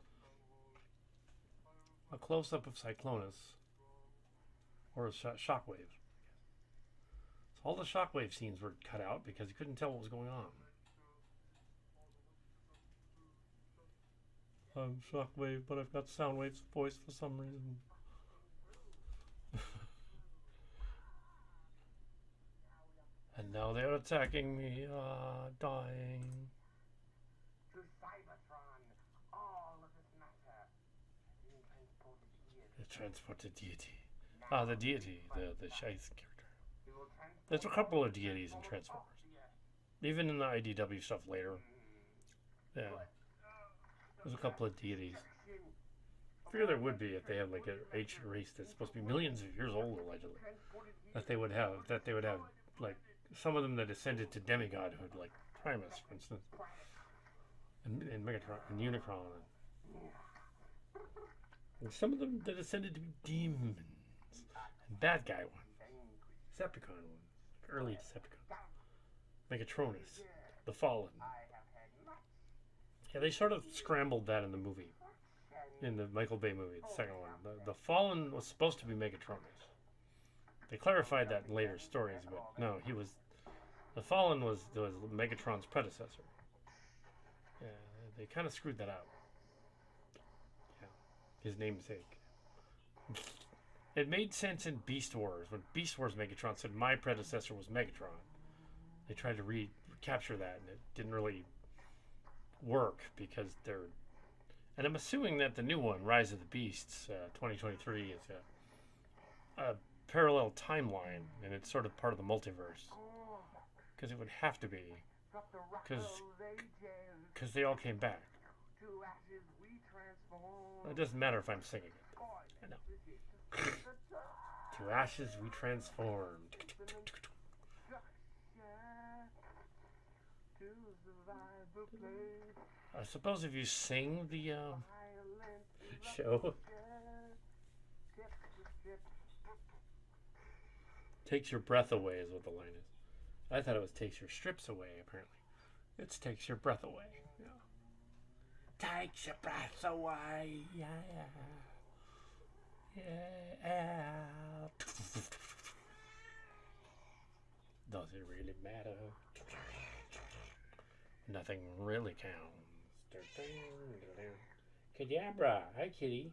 A close-up of Cyclonus. Or a shockwave. So all the shockwave scenes were cut out because you couldn't tell what was going on. I'm Shockwave, but I've got Soundwave's voice for some reason. And now they're attacking me, dying. To Cybertron, all of this matter being transported The transported deity. The deity, the Scheisse character. There's a couple of deities in Transformers. Even in the IDW stuff later. Yeah. There's a couple of deities. I figure there would be if they had like an ancient race that's supposed to be millions of years old, allegedly. That they would have like some of them that ascended to demigodhood, like Primus, for instance, and Megatron and Unicron, and some of them that ascended to be demons and bad guy ones, Decepticon ones, early Decepticon, Megatronus, the Fallen. Yeah, they sort of scrambled that in the movie, in the Michael Bay movie, the second one. The Fallen was supposed to be Megatronus. They clarified that in later stories, but no, the Fallen was Megatron's predecessor. Yeah, they kind of screwed that up. Yeah, his namesake. It made sense in Beast Wars when Beast Wars Megatron said my predecessor was Megatron. They tried to recapture that, and it didn't really work because they're. And I'm assuming that the new one, Rise of the Beasts, 2023, is a parallel timeline, and it's sort of part of the multiverse. Because it would have to be. Because they all came back. It doesn't matter if I'm singing it. I know. To ashes we transform. I suppose if you sing the show, Takes your breath away is what the line is. I thought it was takes your strips away, apparently. It's takes your breath away. Yeah. Takes your breath away. Yeah. Yeah. Does it really matter? Nothing really counts. Kadabra. Hi, kitty.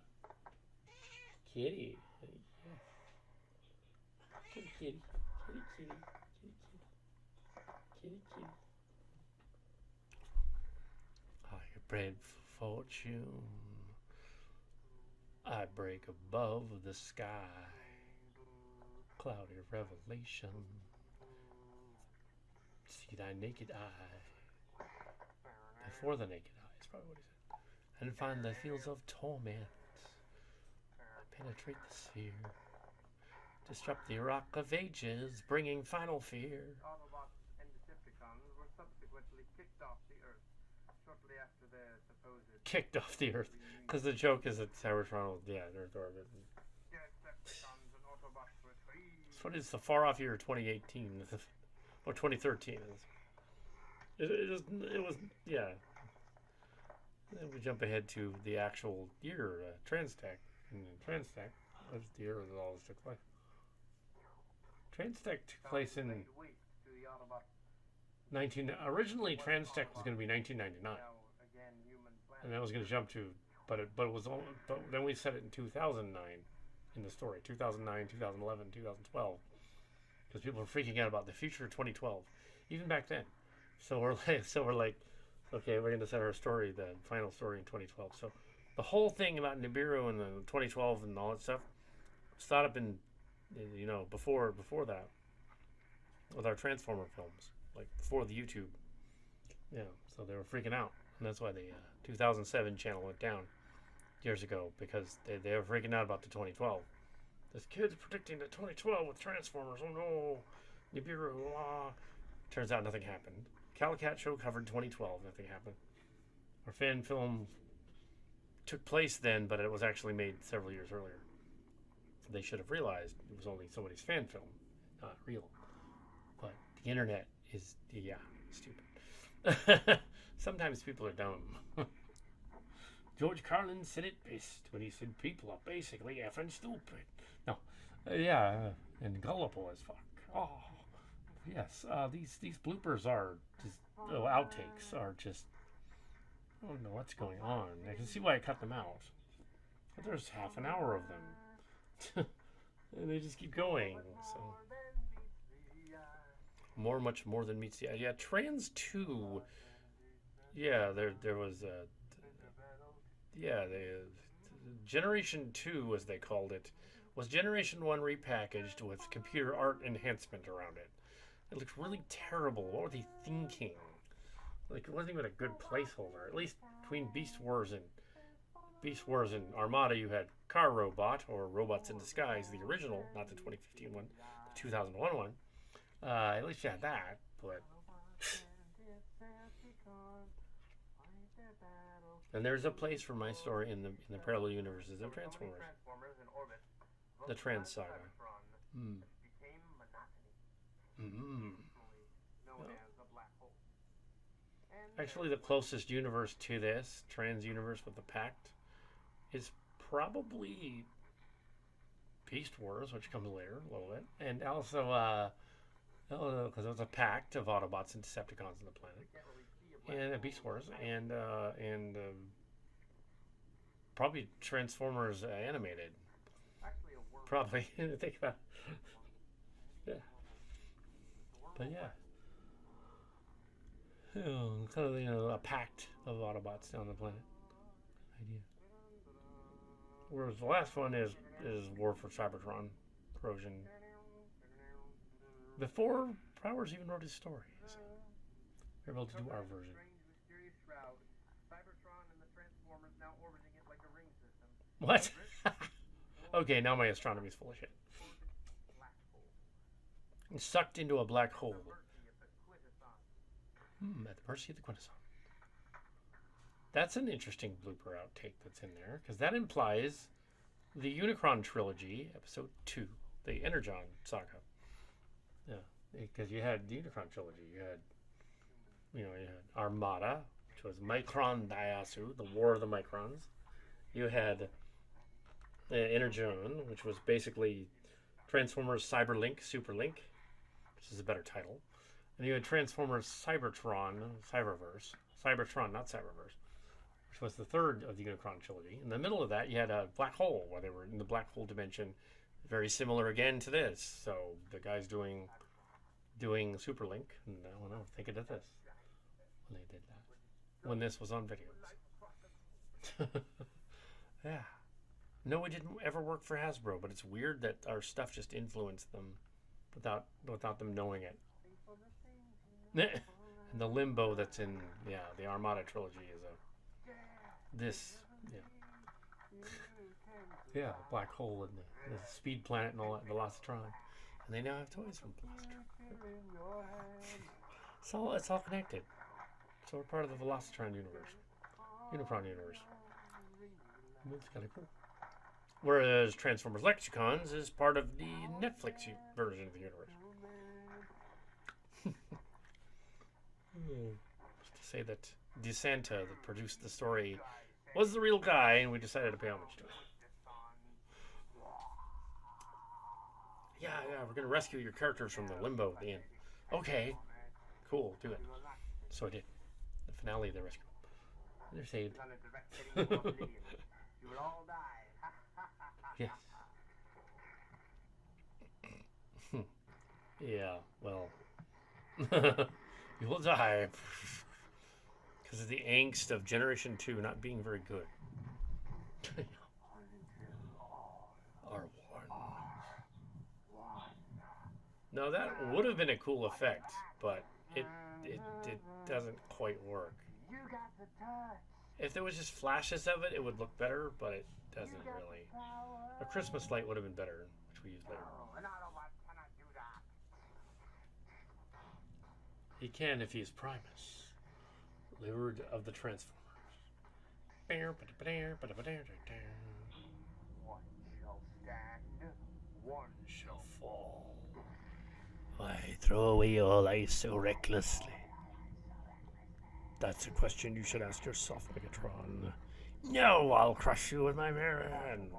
Kitty. Kitty, kitty. Kitty, kitty. Kitty, kitty. I bred for fortune. I break above the sky. Cloudy revelation. See thy naked eye. Before the naked eye is probably what he said. And find thy fields of torment. Penetrate the sphere. Disrupt the rock of ages, bringing final fear. Autobots and Decepticons were subsequently kicked off the Earth shortly after their supposed... Kicked off the Earth. Because the joke is that Cybertron will, Earth orbit. Decepticons and Autobots were free. So what is the far off year 2018? Or 2013 is. It was, yeah. Then we jump ahead to the actual year, Transtech. And Transtech, that's the year that all this took place. Transtech took place in originally Transtech was going to be 1999, and that was going to jump to, but then we set it in 2009 in the story, 2009, 2011, 2012, because people were freaking out about the future of 2012, even back then. So we're like, okay, we're going to set our story, the final story in 2012. So the whole thing about Nibiru and the 2012 and all that stuff was thought up in, before that, with our Transformer films, like before the YouTube. Yeah, so they were freaking out, and that's why the 2007 channel went down years ago, because they were freaking out about the 2012. This kid's predicting the 2012 with Transformers. Oh no, Nibiru. Turns out nothing happened. Calicat show covered 2012. Nothing happened. Our fan film took place then, but it was actually made several years earlier. They should have realized it was only somebody's fan film, not real. But the internet is, stupid. Sometimes people are dumb. George Carlin said it best when he said people are basically effing stupid. No, and gullible as fuck. Oh, yes. These bloopers are just outtakes are just. I don't know what's going on. I can see why I cut them out. But there's half an hour of them. And they just keep going. So much more than meets the eye. Yeah, Trans 2. Yeah, there was the Generation 2, as they called it, was Generation 1 repackaged with computer art enhancement around it. It looked really terrible. What were they thinking? Like, it wasn't even a good placeholder. At least between Beast Wars and Armada, you had Car Robot, or Robots in Disguise, the original, not the 2015 one, the 2001 one. At least you had that, but... And there's a place for my story in the parallel universes of Transformers. The Trans Saga. Actually, the closest universe to this, Trans Universe with the Pact, is probably Beast Wars, which comes later a little bit, and also because it was a pact of Autobots and Decepticons on the planet, and Beast Wars, and probably Transformers animated. Probably think about it. Yeah, but yeah. Kind of a pact of Autobots down the planet. Idea. Whereas the last one is War for Cybertron, Corrosion. Before Powers even wrote his story, so we're able to do our version. What? Okay, now my astronomy's full of shit. It's sucked into a black hole. At the mercy of the Quintesson. That's an interesting blooper outtake that's in there, because that implies the Unicron trilogy, episode 2, the Energon saga. because you had the Unicron trilogy. You had Armada, which was Micron Daiyasu, the War of the Microns. You had Energon, which was basically Transformers Cyberlink, Superlink, which is a better title. And you had Transformers Cybertron, Cybertron, not Cyberverse, which was the third of the Unicron trilogy. In the middle of that, you had a black hole, where they were in the black hole dimension, very similar again to this. So the guy's doing Superlink, and I don't know, think it did this when they did that, when this was on videos. Yeah. No, it didn't ever work for Hasbro, but it's weird that our stuff just influenced them without them knowing it. And the limbo that's in the Armada trilogy is the black hole and the speed planet and all that, Velocitron, and they now have toys from Velocitron. It's all connected. So we're part of the Velocitron universe, Unicron universe. It's kind of cool. Whereas Transformers Lexicons is part of the Netflix version of the universe. Just to say that DeSanta, that produced the story, was the real guy, and we decided to pay homage to him. Yeah, we're going to rescue your characters from the limbo at the end. Okay, cool, do it. So I did. The finale, they rescue them. They're saved. Yes. Yeah, well. You will die. Because of the angst of Generation 2 not being very good. Are one. Now that would have been a cool effect, but it doesn't quite work. If there was just flashes of it, it would look better, but it doesn't really. A Christmas light would have been better, which we used later. He can if he is Primus, Lord of the Transformers. One shall stand, one Shall fall. Why throw away all ice so recklessly? That's a question you should ask yourself, Megatron. No, I'll crush you with my mere hand.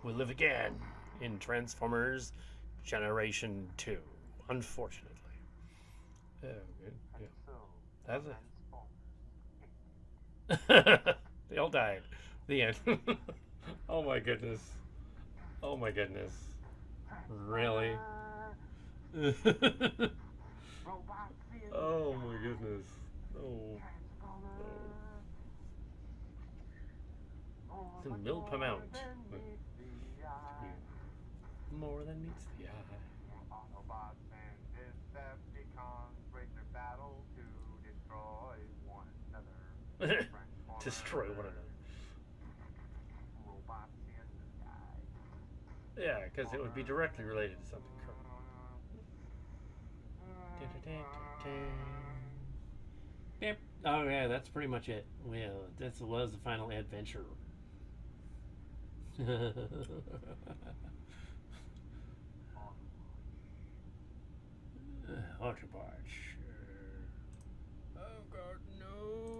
We'll live again in Transformers Generation 2, unfortunately. Oh, good. Yeah. That's it. They all died. The end. Oh my goodness. Oh my goodness. Really? Oh my goodness. Oh. It's in Milpamount. More than meets the eye. Autobots and Decepticons break their battle to destroy one another. Destroy one another. Robots in the sky. Yeah, because it would be directly related to something current. Yep. Oh yeah, that's pretty much it. Well, this was the final adventure. Autobots. Oh God, no.